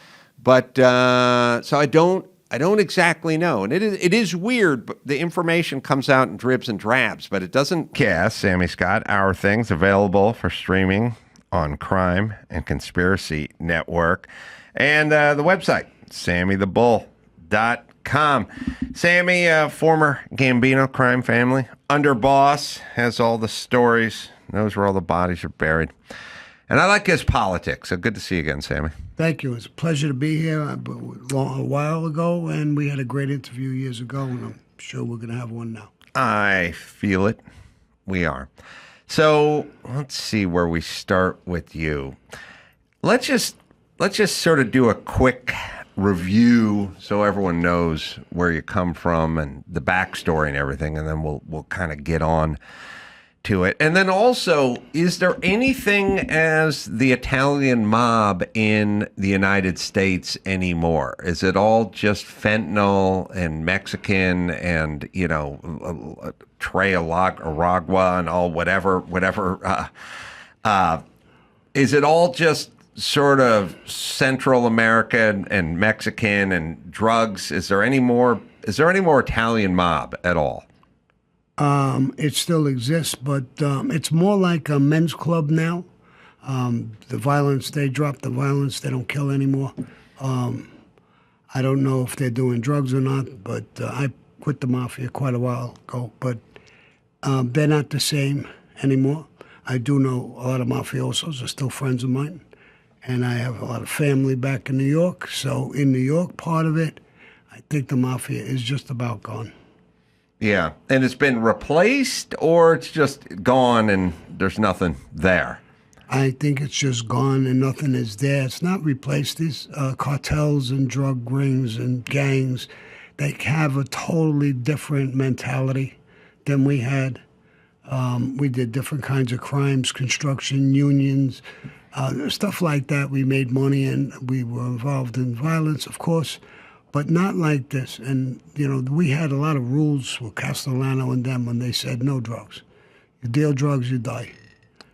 But so I don't exactly know. And it is weird, but the information comes out in dribs and drabs, but it doesn't. Yes, Sammy Scott, Our Things, available for streaming on Crime and Conspiracy Network. And the website, SammyTheBull.com. Sammy, former Gambino crime family, underboss, has all the stories, knows where all the bodies are buried. And I like his politics, so good to see you again, Sammy. Thank you. It's a pleasure to be here. A while ago, and we had a great interview years ago, and I'm sure we're going to have one now. I feel it. We are. So let's see where we start with you. Let's just sort of do a quick review so everyone knows where you come from and the backstory and everything, and then we'll kind of get on to it. And then also, is there anything as the Italian mob in the United States anymore? Is it all just fentanyl and Mexican and, Trey Aragua and all whatever Is it all just sort of Central American and Mexican and drugs? Is there any more Italian mob at all? It still exists, but it's more like a men's club now. The violence, they dropped the violence. They don't kill anymore. I don't know if they're doing drugs or not, but I quit the mafia quite a while ago. But they're not the same anymore. I do know a lot of mafiosos are still friends of mine, and I have a lot of family back in New York. So in New York, part of it, I think the mafia is just about gone. Yeah, and it's been replaced, or it's just gone and there's nothing there? I think it's just gone and nothing is there. It's not replaced. These cartels and drug rings and gangs, they have a totally different mentality than we had. We did different kinds of crimes, construction, unions, stuff like that. We made money and we were involved in violence, of course, but not like this. And, you know, we had a lot of rules with Castellano and them when they said no drugs. You deal drugs, you die.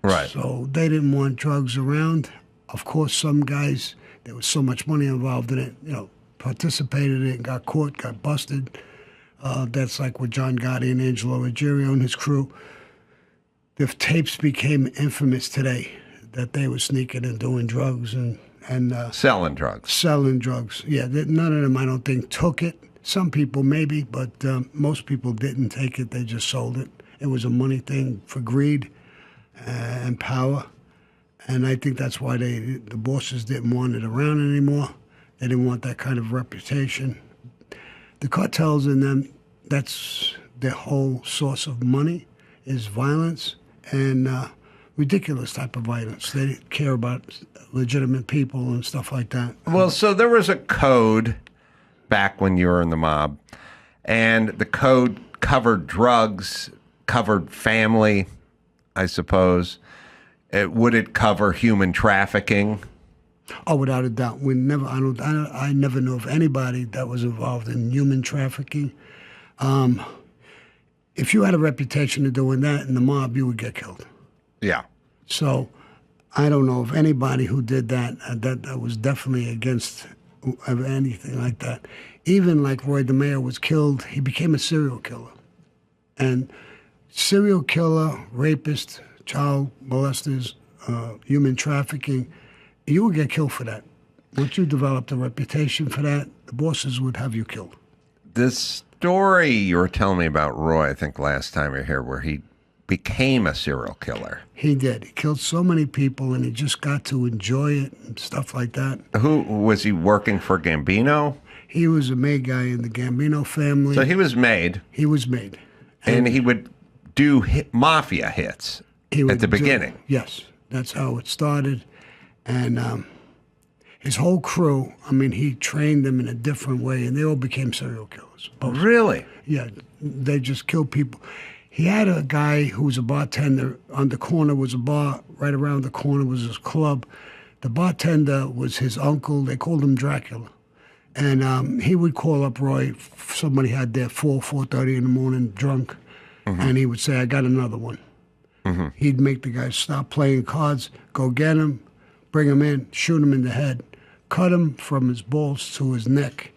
Right. So they didn't want drugs around. Of course, some guys, there was so much money involved in it, you know, participated in it, got caught, got busted. That's like with John Gotti and Angelo Ruggiero and his crew. The tapes became infamous today that they were sneaking and doing drugs and Selling drugs. Selling drugs. Yeah, none of them, I don't think, took it. Some people maybe, but most people didn't take it. They just sold it. It was a money thing for greed and power. And I think that's why the bosses didn't want it around anymore. They didn't want that kind of reputation. The cartels in them, that's their whole source of money, is violence and ridiculous type of violence. They didn't care about legitimate people and stuff like that. Well, so there was a code back when you were in the mob, and the code covered drugs, covered family, I suppose. Would it cover human trafficking? Oh, without a doubt. I never knew of anybody that was involved in human trafficking. If you had a reputation of doing that in the mob, you would get killed. Yeah. So I don't know of anybody who did that. That was definitely against anything like that. Even like Roy DeMeo was killed, he became a serial killer. And serial killer, rapist, child molesters, human trafficking, you would get killed for that. Once you developed a reputation for that, the bosses would have you killed. This story you were telling me about Roy, I think last time you were here, where he became a serial killer. He did. He killed so many people, and he just got to enjoy it and stuff like that. Who was he working for? Gambino? He was a made guy in the Gambino family. So he was made. He was made. And he would do mafia hits at the beginning. Yes, that's how it started. And his whole crew, I mean, he trained them in a different way, and they all became serial killers. Oh, really? Yeah, they just killed people. He had a guy who was a bartender. On the corner was a bar. Right around the corner was his club. The bartender was his uncle. They called him Dracula. And he would call up Roy. Somebody had there 4:30 in the morning, drunk. Mm-hmm. And he would say, I got another one. Mm-hmm. He'd make the guy stop playing cards, go get him, bring him in, shoot him in the head, cut him from his balls to his neck,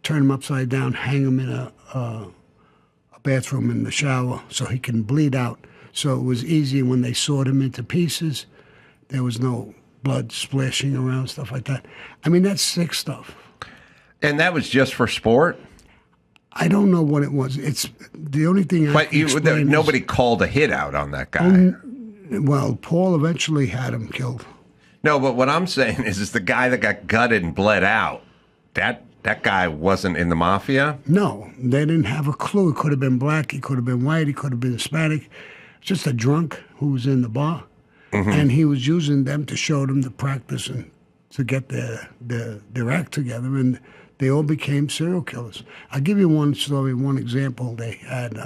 turn him upside down, hang him in a bathroom in the shower so he can bleed out. So it was easy when they sawed him into pieces. There was no blood splashing around, stuff like that. I mean, that's sick stuff. And that was just for sport? I don't know what it was. It's the only thing I can explain nobody called a hit out on that guy. Well, Paul eventually had him killed. No, but what I'm saying is the guy that got gutted and bled out, that guy wasn't in the mafia? No, they didn't have a clue. He could have been black, he could have been white, he could have been Hispanic. Just a drunk who was in the bar. Mm-hmm. And he was using them to show them the practice and to get their act together. And they all became serial killers. I'll give you one story, one example. They had,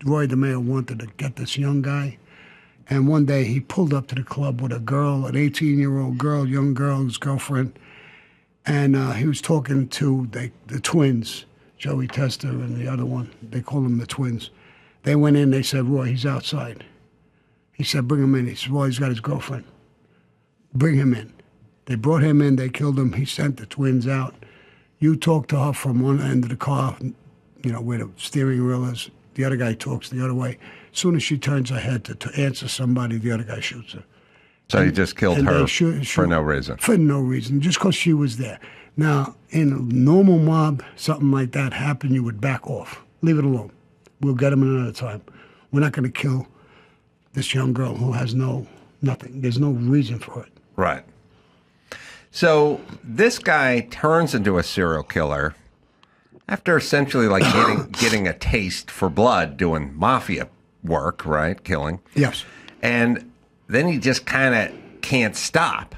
Roy DeMeo wanted to get this young guy. And one day he pulled up to the club with a girl, an 18-year-old girl, young girl, his girlfriend. And he was talking to the twins, Joey Tester and the other one. They call them the twins. They went in, they said, Roy, he's outside. He said, bring him in. He said, well, he's got his girlfriend. bring him in. They brought him in. They killed him. He sent the twins out. You talk to her from one end of the car, where the steering wheel is. The other guy talks the other way. As soon as she turns her head to answer somebody, the other guy shoots her. So he just killed her for no reason. For no reason, just because she was there. Now, in a normal mob, something like that happened, you would back off. Leave it alone. We'll get him another time. We're not going to kill this young girl who has nothing. There's no reason for it. Right. So this guy turns into a serial killer after essentially like getting a taste for blood, doing mafia work, right? Killing. Yes. And then he just kind of can't stop.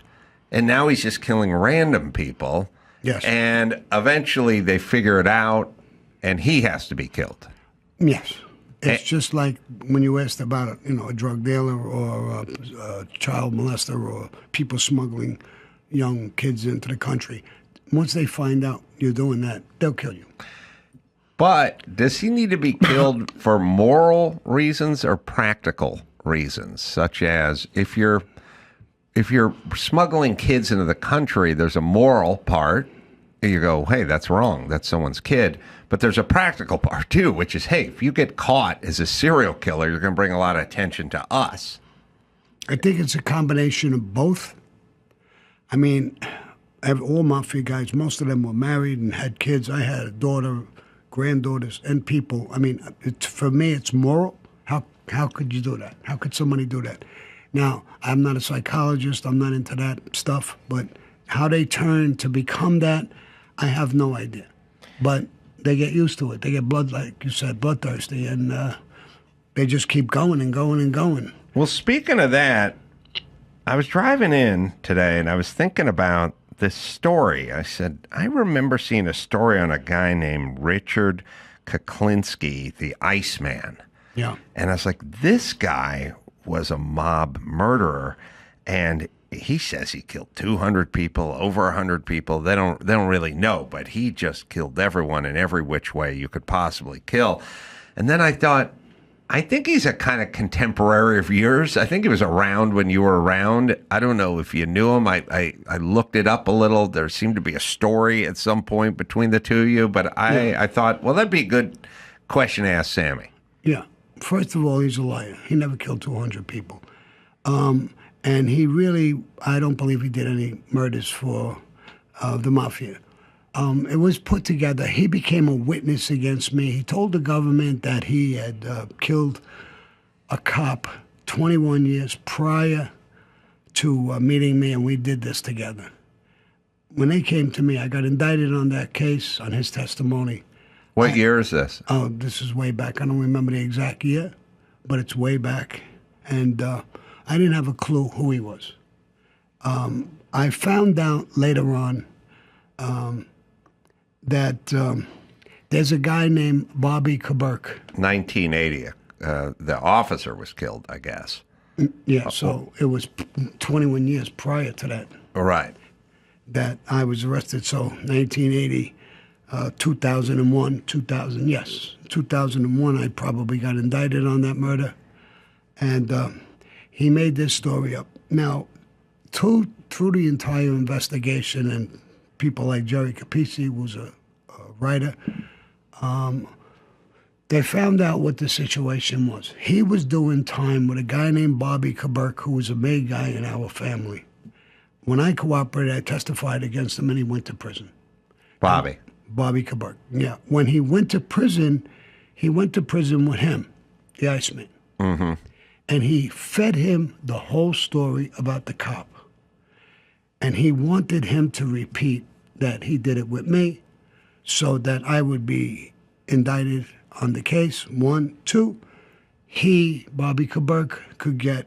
And now he's just killing random people. Yes. And eventually they figure it out and he has to be killed. Yes. It's just like when you asked about a drug dealer or a child molester or people smuggling young kids into the country. Once they find out you're doing that, they'll kill you. But does he need to be killed for moral reasons or practical reasons? Such as if you're smuggling kids into the country, there's a moral part. You go, hey, that's wrong. That's someone's kid. But there's a practical part, too, which is, hey, if you get caught as a serial killer, you're going to bring a lot of attention to us. I think it's a combination of both. I mean, all mafia guys, most of them were married and had kids. I had a daughter, granddaughters, and people. I mean, for me, it's moral. How could you do that? How could somebody do that? Now, I'm not a psychologist. I'm not into that stuff. But how they turn to become that, I have no idea. But they get used to it. They get like you said, bloodthirsty, and they just keep going and going and going. Well, speaking of that, I was driving in today, and I was thinking about this story. I said, I remember seeing a story on a guy named Richard Kuklinski, the Iceman. Yeah. And I was like, this guy was a mob murderer, and he says he killed 200 people, over 100 people. They don't really know, but he just killed everyone in every which way you could possibly kill. And then I thought, I think he's a kind of contemporary of yours. I think he was around when you were around. I don't know if you knew him. I looked it up a little. There seemed to be a story at some point between the two of you, but I thought, well, that'd be a good question to ask Sammy. Yeah. First of all, he's a liar. He never killed 200 people. And he really, I don't believe he did any murders for the mafia. It was put together. He became a witness against me. He told the government that he had killed a cop 21 years prior to meeting me, and we did this together. When they came to me, I got indicted on that case, on his testimony. What year is this? Oh, this is way back. I don't remember the exact year, but it's way back. And I didn't have a clue who he was. I found out later on that there's a guy named Bobby Kaburk. 1980. The officer was killed, I guess. Yeah, so it was 21 years prior to that. Right. That I was arrested. So 1980, 2001, 2001, I probably got indicted on that murder. And he made this story up. Now, through the entire investigation, and people like Jerry Capisi, who was a writer, they found out what the situation was. He was doing time with a guy named Bobby Kaburk, who was a maid guy in our family. When I cooperated, I testified against him, and he went to prison. Bobby Kaburk, yeah. When he went to prison with him, the Iceman. Mm-hmm. And he fed him the whole story about the cop. And he wanted him to repeat that he did it with me so that I would be indicted on the case. 1, 2, Bobby Kaburk, could get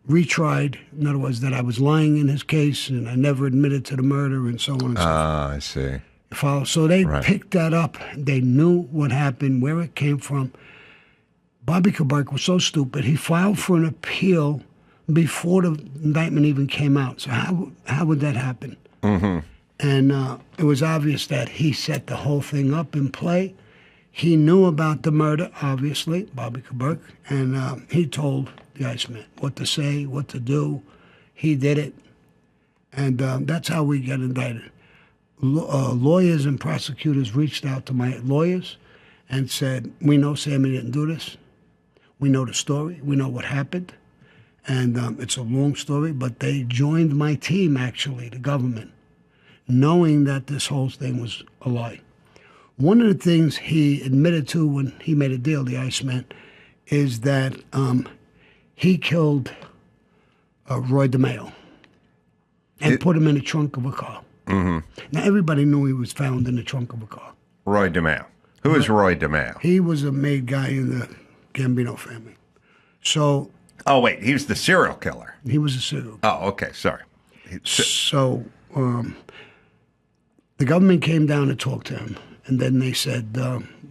retried. In other words, that I was lying in his case and I never admitted to the murder and so on and so forth. Ah, I see. So they picked that up. They knew what happened, where it came from. Bobby Kaburk was so stupid, he filed for an appeal before the indictment even came out. So how would that happen? Mm-hmm. And it was obvious that he set the whole thing up in play. He knew about the murder, obviously, Bobby Kaburk, and he told the Iceman what to say, what to do. He did it. And that's how we get indicted. Lawyers and prosecutors reached out to my lawyers and said, we know Sammy didn't do this. We know the story. We know what happened. And it's a long story, but they joined my team, actually, the government, knowing that this whole thing was a lie. One of the things he admitted to when he made a deal, the Iceman, is that he killed Roy DeMeo and put him in the trunk of a car. Mm-hmm. Now, everybody knew he was found in the trunk of a car. Roy DeMeo. Who is Roy DeMeo? He was a made guy in the Gambino family. So... Oh, wait, he was the serial killer. He was a serial killer. Oh, okay, sorry. So the government came down and talked to him, and then they said,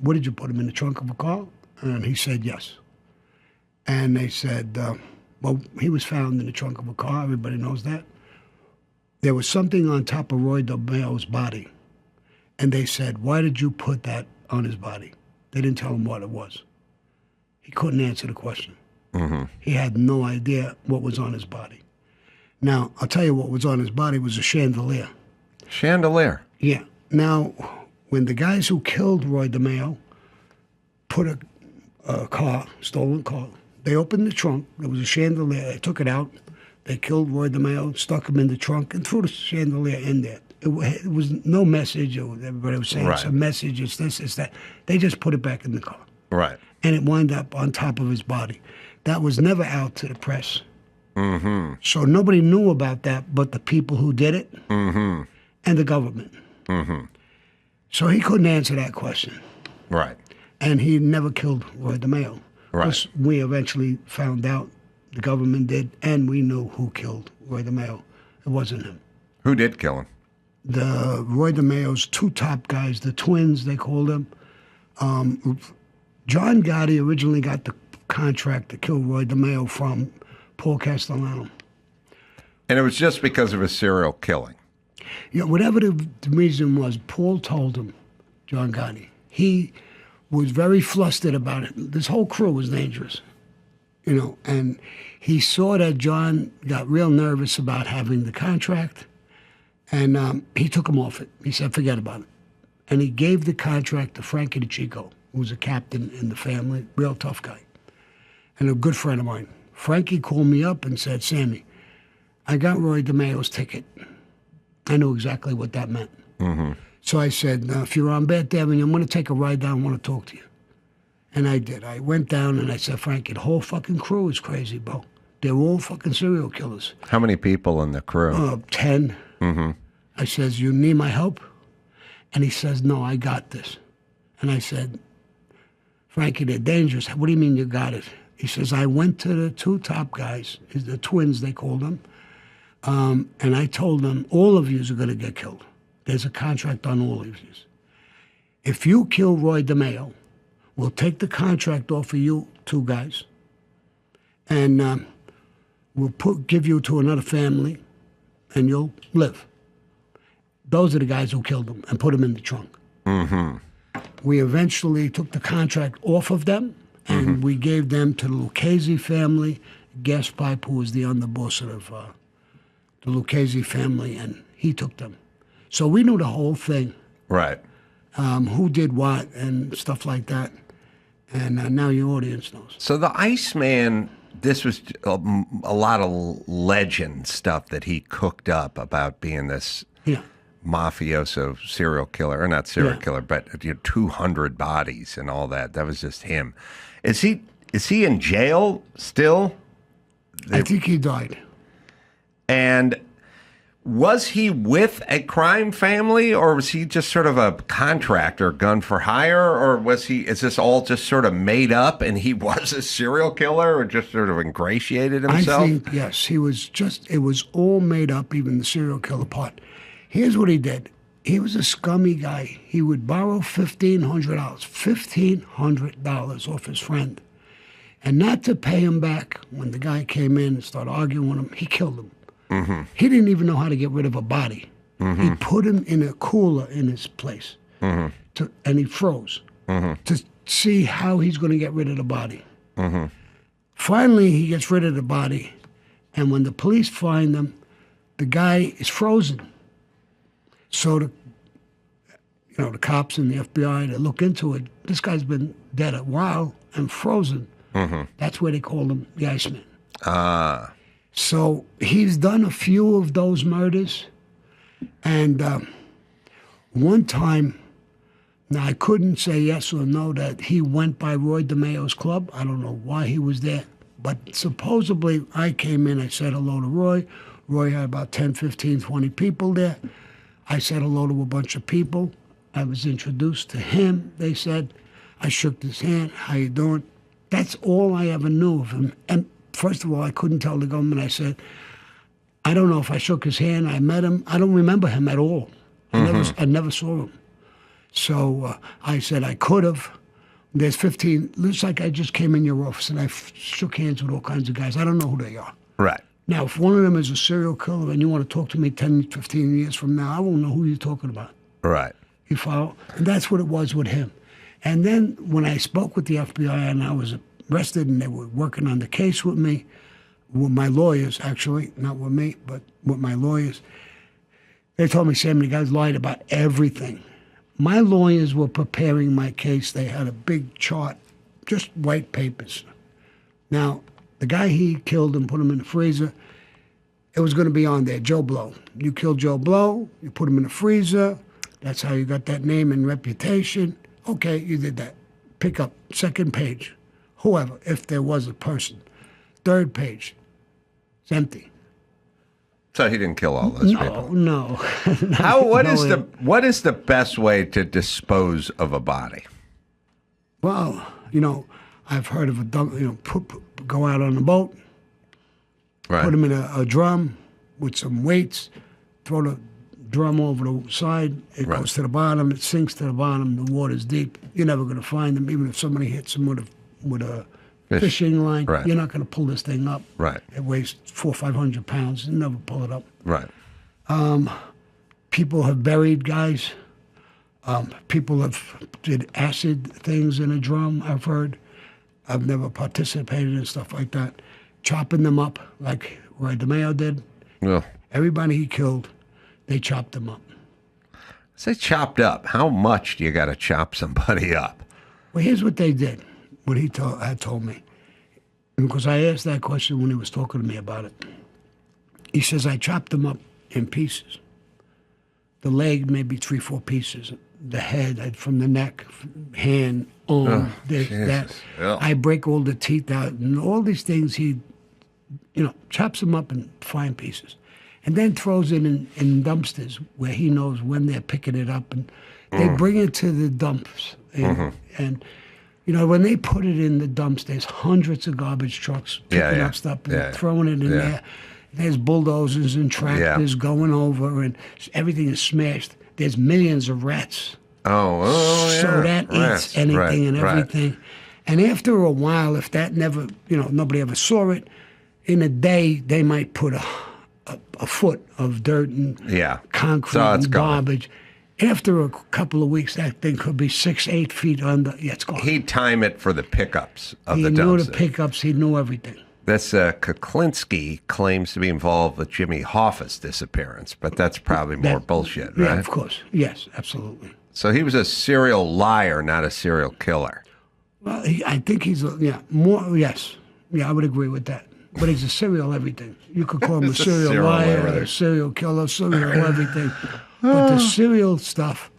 what did you put him in the trunk of a car? And he said, yes. And they said, well, he was found in the trunk of a car. Everybody knows that. There was something on top of Roy DeMeo's body. And they said, why did you put that on his body? They didn't tell him what it was. He couldn't answer the question. Mm-hmm. He had no idea what was on his body. Now, I'll tell you what was on his body was a chandelier. Chandelier? Yeah. Now, when the guys who killed Roy DeMeo put a car, stolen car, they opened the trunk. There was a chandelier. They took it out. They killed Roy DeMeo, stuck him in the trunk, and threw the chandelier in there. It was no message. Everybody was saying it's a message, it's this, it's that. They just put it back in the car. Right. And it wound up on top of his body. That was never out to the press. Mm-hmm. So nobody knew about that but the people who did it and the government. Mm-hmm. So he couldn't answer that question. Right. And he never killed Roy DeMeo. Right. We eventually found out the government did, and we knew who killed Roy DeMeo. It wasn't him. Who did kill him? The Roy DeMeo's two top guys, the twins, they called them. John Gotti originally got the contract to kill Roy DeMeo from Paul Castellano. And it was just because of a serial killing. Yeah, whatever the reason was, Paul told him, John Gotti. He was very flustered about it. This whole crew was dangerous, and he saw that John got real nervous about having the contract, and he took him off it. He said, forget about it. And he gave the contract to Frankie DeChico, who was a captain in the family, real tough guy, and a good friend of mine. Frankie called me up and said, Sammy, I got Roy DeMeo's ticket. I knew exactly what that meant. Mm-hmm. So I said, if you're on Beth Avenue, I'm going to take a ride down. I want to talk to you. And I did. I went down and I said, Frankie, the whole fucking crew is crazy, bro. They're all fucking serial killers. How many people in the crew? 10. Mm-hmm. I says, you need my help? And he says, no, I got this. And I said, Frankie, they're dangerous. What do you mean you got it? He says, I went to the two top guys, the twins, they called them, and I told them, all of you are going to get killed. There's a contract on all of you. If you kill Roy DeMeo, we'll take the contract off of you two guys, and we'll give you to another family, and you'll live. Those are the guys who killed him and put him in the trunk. Mm-hmm. We eventually took the contract off of them, and we gave them to the Lucchese family, Gaspipe, who was the underboss of the Lucchese family, and he took them. So we knew the whole thing. Right. Who did what and stuff like that. And now your audience knows. So the Iceman, this was a lot of legend stuff that he cooked up about being this mafioso serial killer, or not serial killer, but 200 bodies and all that. That was just him. Is he in jail still? I think he died. And was he with a crime family, or was he just sort of a contractor, gun for hire, or is this all just sort of made up and he was a serial killer, or just sort of ingratiated himself? I think, yes, it was all made up, even the serial killer part. Here's what he did. He was a scummy guy. He would borrow $1,500 off his friend. And not to pay him back, when the guy came in and started arguing with him, he killed him. Mm-hmm. He didn't even know how to get rid of a body. Mm-hmm. He put him in a cooler in his place, and he froze to see how he's going to get rid of the body. Mm-hmm. Finally, he gets rid of the body, and when the police find him, the guy is frozen. So the cops and the FBI, they look into it. This guy's been dead a while and frozen. That's where they called him the Iceman. Ah. So he's done a few of those murders. And one time, now I couldn't say yes or no that he went by Roy DeMeo's club. I don't know why he was there. But supposedly I came in, I said hello to Roy. Roy had about 10, 15, 20 people there. I said hello to a bunch of people. I was introduced to him. They said, I shook his hand. How you doing? That's all I ever knew of him. And first of all, I couldn't tell the government. I said, I don't know if I shook his hand. I met him. I don't remember him at all. I never saw him. So I said I could have. There's 15. Looks like I just came in your office and I shook hands with all kinds of guys. I don't know who they are. Right. Now, if one of them is a serial killer and you want to talk to me 10, 15 years from now, I won't know who you're talking about. Right. You follow? And that's what it was with him. And then when I spoke with the FBI and I was arrested and they were working on the case with me, with my lawyers, actually, not with me, but with my lawyers, they told me, Sam, the guys lied about everything. My lawyers were preparing my case. They had a big chart, just white papers. Now, the guy he killed and put him in the freezer, it was going to be on there, Joe Blow. You killed Joe Blow, you put him in the freezer. That's how you got that name and reputation. Okay, you did that. Pick up, second page, whoever, if there was a person. Third page, it's empty. So he didn't kill all those people. No. What is the best way to dispose of a body? Well, I've heard of go out on a boat, Right. put them in a drum with some weights, throw the drum over the side, it Right. goes to the bottom, it sinks to the bottom, the water's deep. You're never going to find them, even if somebody hits them with a fishing line. Right. You're not going to pull this thing up. Right. It weighs 400 or 500 pounds. You never pull it up. Right. People have buried guys. People have did acid things in a drum, I've heard. I've never participated in stuff like that. Chopping them up like Roy DeMeo did. Well, Everybody he killed, they chopped them up. say chopped up. How much do you got to chop somebody up? Well, here's what they did, what he had told me. Because I asked that question when he was talking to me about it. He says, I chopped them up in pieces. The leg, maybe 3, 4 pieces. The head, from the neck, hand, arm, this, that. Yeah. I break all the teeth out. And all these things, he, chops them up in fine pieces. And then throws it in dumpsters where he knows when they're picking it up. And they bring it to the dumps. And when they put it in the dumps, there's hundreds of garbage trucks picking up stuff and throwing it in there. There's bulldozers and tractors going over, and everything is smashed. There's millions of rats. So that eats anything and everything. And after a while, if that never, nobody ever saw it, in a day, they might put a foot of dirt and concrete and garbage. After a couple of weeks, that thing could be 6, 8 feet under. Yeah, it's gone. He'd time it for the pickups of the dumpster. He knew the pickups. He knew everything. This Kuklinski claims to be involved with Jimmy Hoffa's disappearance, but that's probably more bullshit, right? Yeah, of course. Yes, absolutely. So he was a serial liar, not a serial killer. Well, I think he's more. Yes, I would agree with that. But he's a serial everything. You could call him a serial liar, a serial killer, serial everything. But the serial stuff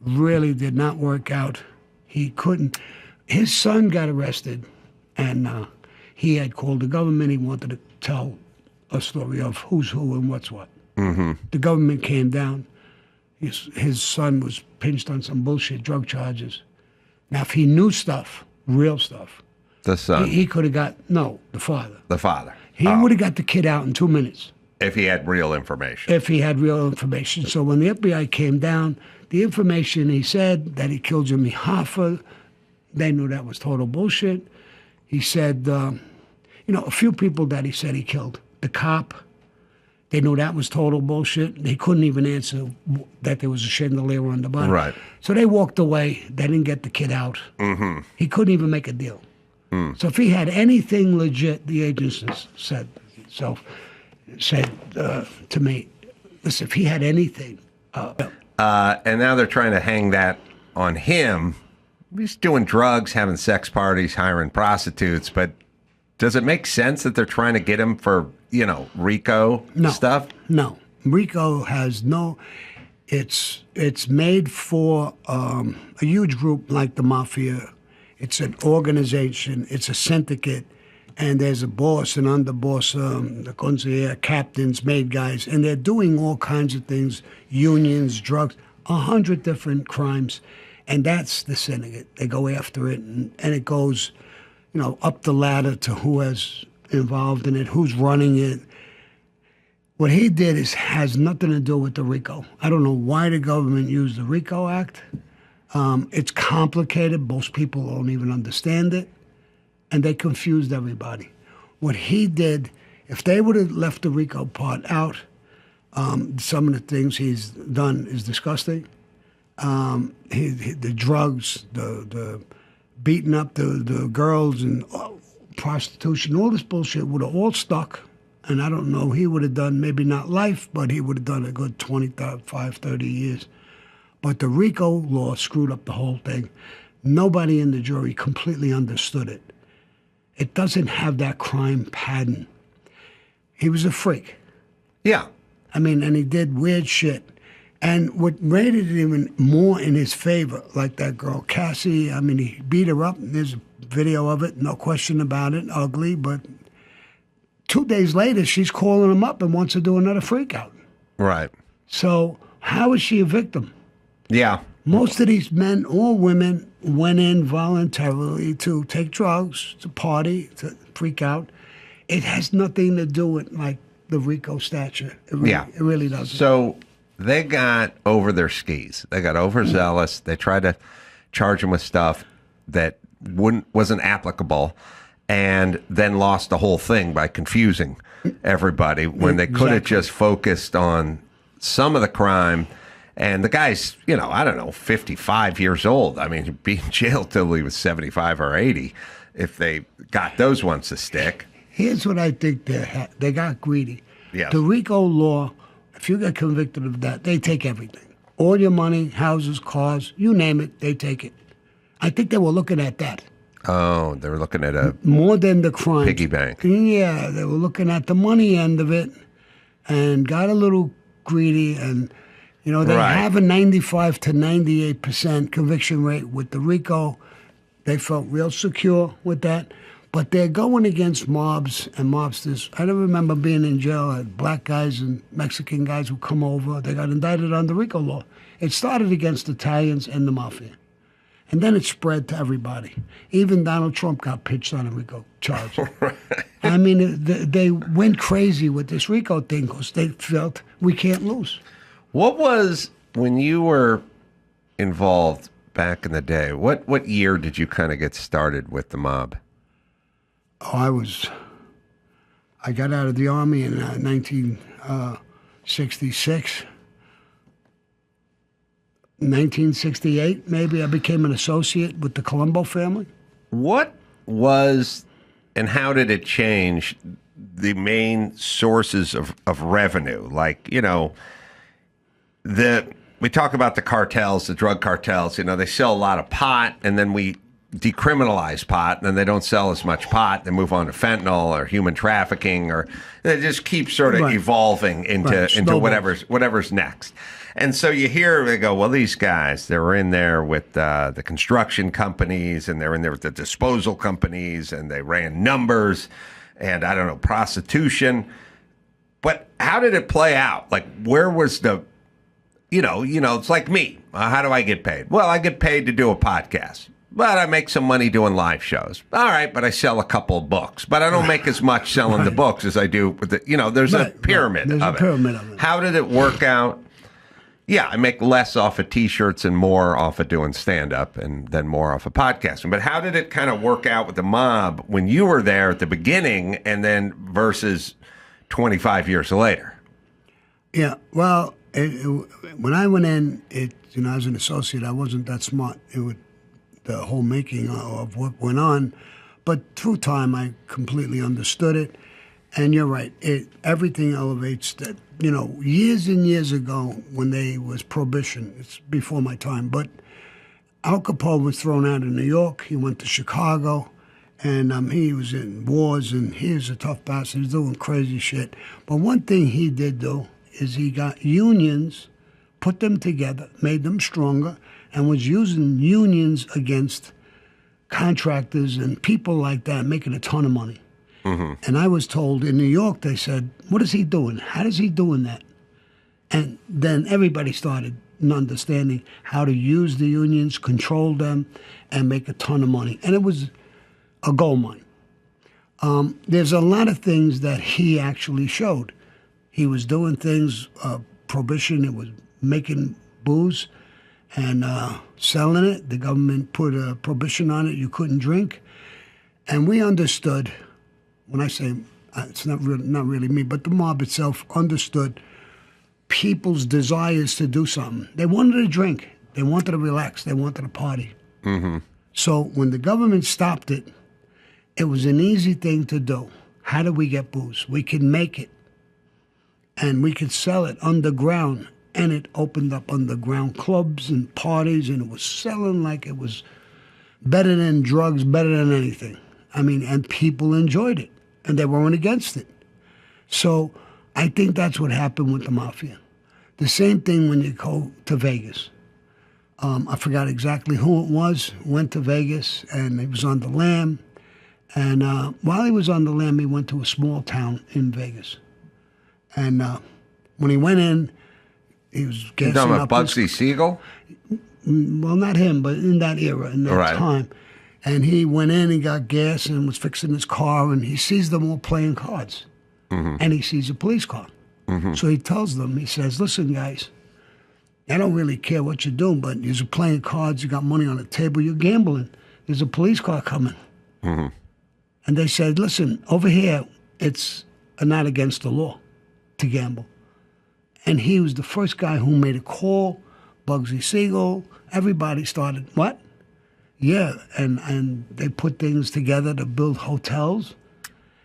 really did not work out. He couldn't. His son got arrested, and he had called the government. He wanted to tell a story of who's who and what's what. The government came down. His son was pinched on some bullshit drug charges. Now, if he knew stuff, real stuff, the son, he could have got, the father. The father. He would have got the kid out in 2 minutes. If he had real information. If he had real information. So when the FBI came down, the information he said that he killed Jimmy Hoffa, they knew that was total bullshit. He said, a few people that he said he killed. The cop, they knew that was total bullshit. They couldn't even answer that there was a chandelier on the bottom. Right. So they walked away. They didn't get the kid out. He couldn't even make a deal. So if he had anything legit, the agents said. So said to me, listen, if he had anything. And now they're trying to hang that on him. He's doing drugs, having sex parties, hiring prostitutes. But does it make sense that they're trying to get him for, RICO stuff? No. RICO has no. It's made for a huge group like the mafia. It's an organization. It's a syndicate. And there's a boss, an underboss, the conseiller, captains, maid guys, and they're doing all kinds of things, unions, drugs, 100 different crimes, and that's the syndicate. They go after it, and it goes, up the ladder to who has involved in it, who's running it. What he did has nothing to do with the RICO. I don't know why the government used the RICO Act. It's complicated. Most people don't even understand it. And they confused everybody. What he did, if they would have left the RICO part out, some of the things he's done is disgusting. The drugs, the beating up the girls and prostitution, all this bullshit would have all stuck. And I don't know, he would have done maybe not life, but he would have done a good 25, 30 years. But the RICO law screwed up the whole thing. Nobody in the jury completely understood it. It doesn't have that crime pattern. He was a freak. Yeah. And he did weird shit. And what made it even more in his favor, like that girl, Cassie, he beat her up. There's a video of it, no question about it, ugly. But 2 days later, she's calling him up and wants to do another freak out. Right. So how is she a victim? Yeah. Most of these men or women went in voluntarily to take drugs, to party, to freak out. It has nothing to do with, like, the RICO statute. It really doesn't. So they got over their skis. They got overzealous. They tried to charge them with stuff that wasn't applicable, and then lost the whole thing by confusing everybody when they could have just focused on some of the crime. And the guy's, 55 years old. He'd be in jail till he was 75 or 80 if they got those ones to stick. Here's what I think they got greedy. Yes. The RICO law, if you get convicted of that, they take everything. All your money, houses, cars, you name it, they take it. I think they were looking at that. Oh, they were looking at more than the crime. Piggy bank. Yeah, they were looking at the money end of it and got a little greedy. And, they have a 95 to 98% conviction rate with the RICO. They felt real secure with that. But they're going against mobs and mobsters. I don't remember being in jail. Black guys and Mexican guys would come over. They got indicted on the RICO law. It started against Italians and the mafia. And then it spread to everybody. Even Donald Trump got pitched on a RICO charge. They went crazy with this RICO thing because they felt we can't lose. What was, when you were involved back in the day, what year did you kind of get started with the mob? Oh, I got out of the Army in 1966. 1968, maybe, I became an associate with the Colombo family. What was, and how did it change the main sources of revenue? Like, we talk about the cartels, the drug cartels, they sell a lot of pot, and then we decriminalize pot, and then they don't sell as much pot. They move on to fentanyl or human trafficking, or they just keep sort of evolving into whatever's next. And so you hear, they go, well, these guys, they were in there with the construction companies, and they're in there with the disposal companies, and they ran numbers, and I don't know, prostitution. But how did it play out? Like, where was the, it's like me. How do I get paid? Well, I get paid to do a podcast, but I make some money doing live shows. All right, but I sell a couple of books, but I don't make as much selling the books as I do with the, there's a pyramid of it. How did it work out? Yeah, I make less off of T-shirts and more off of doing stand-up and then more off of podcasting. But how did it kind of work out with the mob when you were there at the beginning and then versus 25 years later? Yeah, well, when I went in, as an associate, I wasn't that smart. The whole making of what went on. But through time, I completely understood it. And you're right. Everything elevates that. You know, years and years ago when they was prohibition, it's before my time, but Al Capone was thrown out of New York. He went to Chicago, and he was in wars, and he was a tough bastard. He was doing crazy shit. But one thing he did, though, is he got unions, put them together, made them stronger, and was using unions against contractors and people like that, making a ton of money. Mm-hmm. And I was told in New York, they said, what is he doing? How is he doing that? And then everybody started understanding how to use the unions, control them, and make a ton of money. And it was a gold mine. There's a lot of things that he actually showed. He was doing things, prohibition, it was making booze and selling it. The government put a prohibition on it. You couldn't drink. And we understood, when I say it's not really me, but the mob itself understood people's desires to do something. They wanted to drink. They wanted to relax. They wanted to party. Mm-hmm. So when the government stopped it, it was an easy thing to do. How do we get booze? We can make it. And we could sell it underground. And it opened up underground clubs and parties, and it was selling like it was better than drugs, better than anything. I mean, and people enjoyed it, and they weren't against it. So I think that's what happened with the mafia. The same thing when you go to Vegas. I forgot exactly who it was, went to Vegas, and he was on the lam. And while he was on the lam, he went to a small town in Vegas. And when he went in, he was gassing talking up. about Bugsy Siegel? Well, not him, but in that era, in that time. And he went in, he got gas and was fixing his car, and he sees them all playing cards. Mm-hmm. And he sees a police car. Mm-hmm. So he tells them, he says, listen, guys, I don't really care what you're doing, but you're playing cards, you got money on the table, you're gambling. There's a police car coming. Mm-hmm. And they said, listen, over here, it's not against the law to gamble. And he was the first guy who made a call. Bugsy Siegel, everybody started, what? Yeah, and they put things together to build hotels,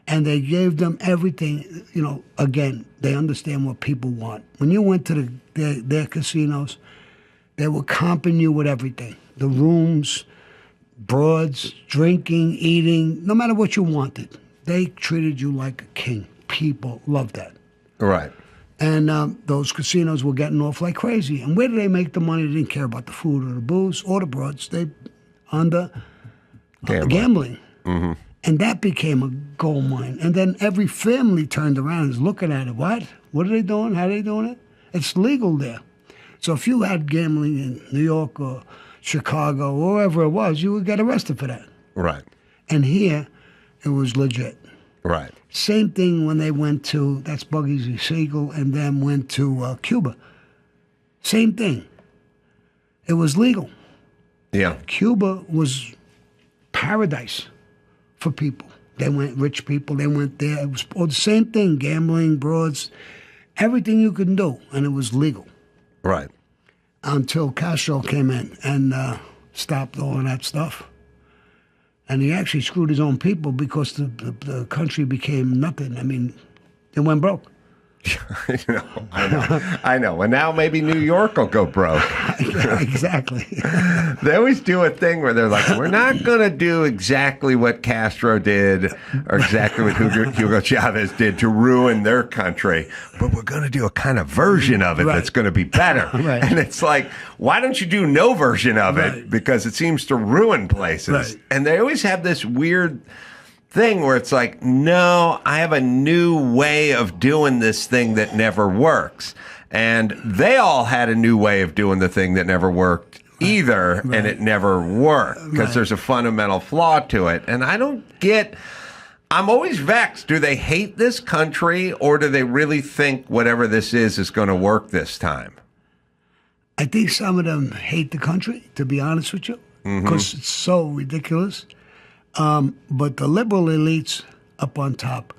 and they gave them everything. You know, again, they understand what people want. When you went to their casinos, they were comping you with everything. The rooms, broads, drinking, eating, no matter what you wanted. They treated you like a king. People loved that. Right. And those casinos were getting off like crazy. And where did they make the money? They didn't care about the food or the booze or the broads. They under gambling. Mm-hmm. And that became a gold mine. And then every family turned around and was looking at it. What? What are they doing? How are they doing it? It's legal there. So if you had gambling in New York or Chicago or wherever it was, you would get arrested for that. Right. And here, it was legit. Right. Same thing when they went to, that's Bugsy Siegel, and then went to Cuba. Same thing. It was legal. Yeah. Cuba was paradise for people. They went, rich people, they went there. It was all the same thing, gambling, broads, everything you could do, and it was legal. Right. Until Castro came in and stopped all of that stuff. And he actually screwed his own people because the country became nothing. I mean, it went broke. I know. And now maybe New York will go broke. Yeah, exactly. They always do a thing where they're like, we're not going to do exactly what Castro did or exactly what Hugo Chavez did to ruin their country, but we're going to do a kind of version of it that's going to be better. Right. And it's like, why don't you do no version of it? Because it seems to ruin places. Right. And they always have this weird thing where it's like, no, I have a new way of doing this thing that never works. And they all had a new way of doing the thing that never worked either, and it never worked because there's a fundamental flaw to it. And I don't get, I'm always vexed. Do they hate this country, or do they really think whatever this is going to work this time? I think some of them hate the country, to be honest with you, because it's so ridiculous. But the liberal elites up on top,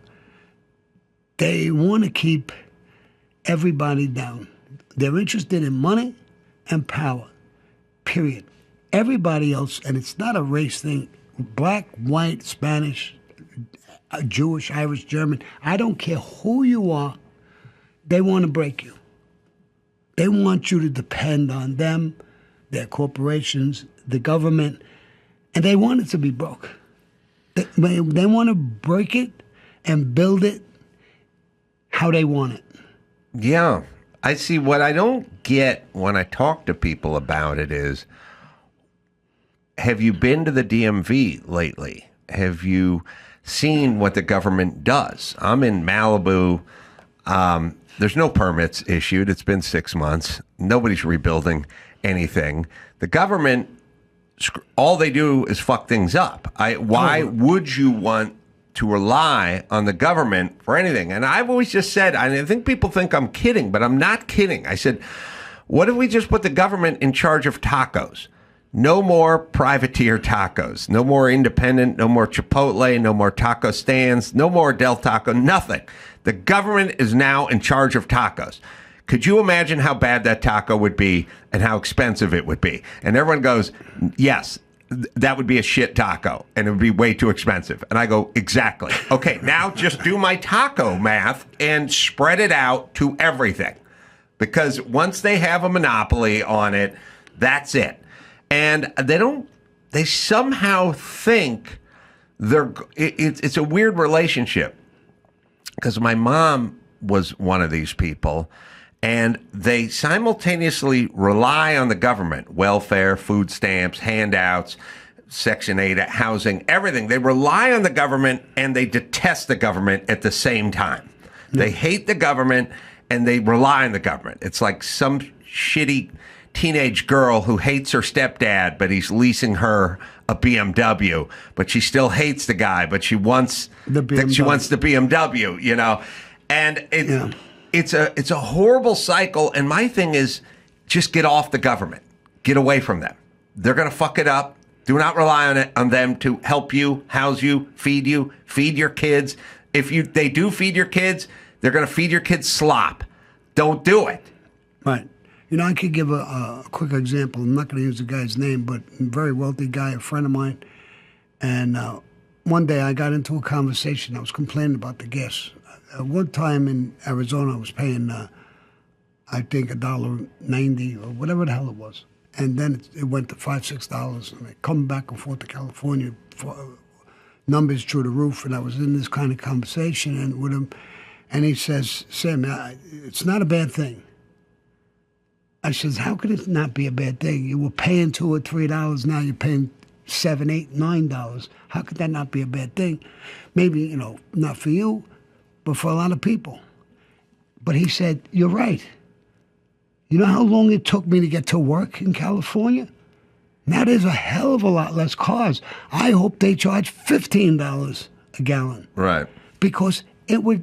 they want to keep everybody down. They're interested in money and power, period. Everybody else, and it's not a race thing, black, white, Spanish, Jewish, Irish, German. I don't care who you are. They want to break you. They want you to depend on them, their corporations, the government, and they want it to be broke. They want to break it and build it how they want it. Yeah. I see. What I don't get when I talk to people about it is, have you been to the DMV lately? Have you seen what the government does? I'm in Malibu. There's no permits issued. It's been 6 months. Nobody's rebuilding anything. The government, all they do is fuck things up. Why would you want to rely on the government for anything? And I've always just said, I think people think I'm kidding, but I'm not kidding. I said, what if we just put the government in charge of tacos? No more privateer tacos. No more independent. No more Chipotle. No more taco stands. No more Del Taco. Nothing. The government is now in charge of tacos. Could you imagine how bad that taco would be and how expensive it would be? And everyone goes, yes, that would be a shit taco and it would be way too expensive. And I go, exactly. Okay, now just do my taco math and spread it out to everything. Because once they have a monopoly on it, that's it. And they somehow think it's a weird relationship. Because my mom was one of these people, and they simultaneously rely on the government, welfare, food stamps, handouts, Section 8 housing, everything. They rely on the government, and they detest the government at the same time. They hate the government, and they rely on the government. It's like some shitty teenage girl who hates her stepdad, but he's leasing her a BMW, but she still hates the guy, but she wants the BMW, you know. And it's a horrible cycle. And my thing is, just get off the government, get away from them. They're going to fuck it up. Do not rely on them to help you, house you, feed your kids. If they do feed your kids, they're going to feed your kids slop. Don't do it. Right. You know, I could give a quick example. I'm not going to use the guy's name, but a very wealthy guy, a friend of mine. And one day I got into a conversation. I was complaining about the gas. One time in Arizona, I was paying, I think, $1.90 or whatever the hell it was. And then it went to $5, $6. And I come back and forth to California, numbers through the roof. And I was in this kind of conversation and with him. And he says, Sam, it's not a bad thing. I says, how could it not be a bad thing? You were paying $2 or $3, now you're paying $7, $8, $9. How could that not be a bad thing? Maybe, you know, not for you, but for a lot of people. But he said, you're right. You know how long it took me to get to work in California? Now there's a hell of a lot less cars. I hope they charge $15 a gallon. Right. Because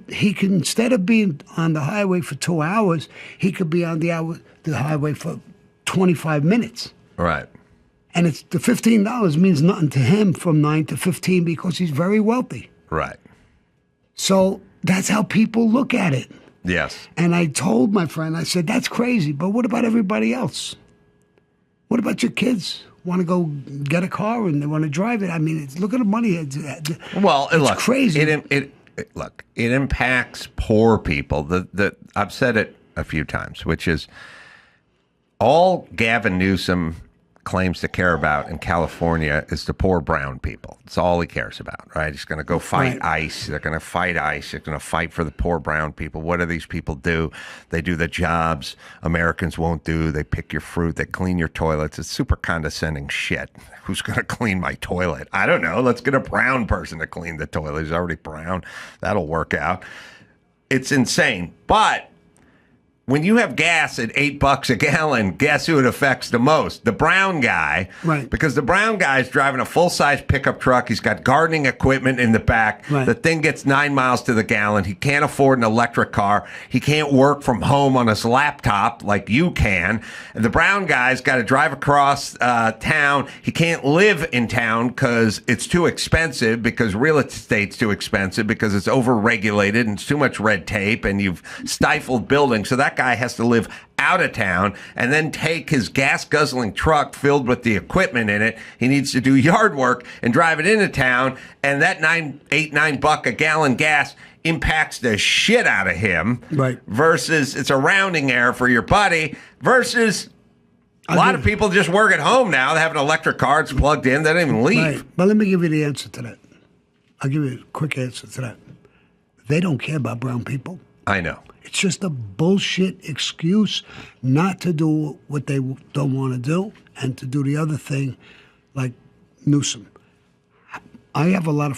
he could, instead of being on the highway for 2 hours, he could be on the highway for 25 minutes. Right. And it's the $15 means nothing to him from 9 to 15 because he's very wealthy. Right. So that's how people look at it. Yes. And I told my friend, I said, that's crazy, but what about everybody else? What about your kids? Want to go get a car and they want to drive it? I mean, look at the money. It's crazy. Look, it impacts poor people. I've said it a few times, which is all Gavin Newsom claims to care about in California is the poor brown people. It's all he cares about, right? He's going to go fight ICE. They're going to fight ICE. They're going to fight for the poor brown people. What do these people do? They do the jobs Americans won't do. They pick your fruit. They clean your toilets. It's super condescending shit. Who's going to clean my toilet? I don't know. Let's get a brown person to clean the toilet. He's already brown. That'll work out. It's insane. But when you have gas at $8 a gallon, guess who it affects the most? The brown guy. Right. Because the brown guy is driving a full-size pickup truck. He's got gardening equipment in the back. Right. The thing gets 9 miles to the gallon. He can't afford an electric car. He can't work from home on his laptop like you can. And the brown guy's got to drive across town. He can't live in town because it's too expensive, because real estate's too expensive, because it's overregulated and it's too much red tape and you've stifled buildings. So that that guy has to live out of town and then take his gas-guzzling truck filled with the equipment in it. He needs to do yard work and drive it into town, and that $9 a gallon gas impacts the shit out of him. Right. Versus it's a rounding error for your buddy. Versus a lot of people just work at home now. They have an electric car, it's plugged in. They don't even leave. Right. But let me give you the answer to that. I'll give you a quick answer to that. They don't care about brown people. I know. It's just a bullshit excuse not to do what they don't want to do and to do the other thing like Newsom. I have a lot of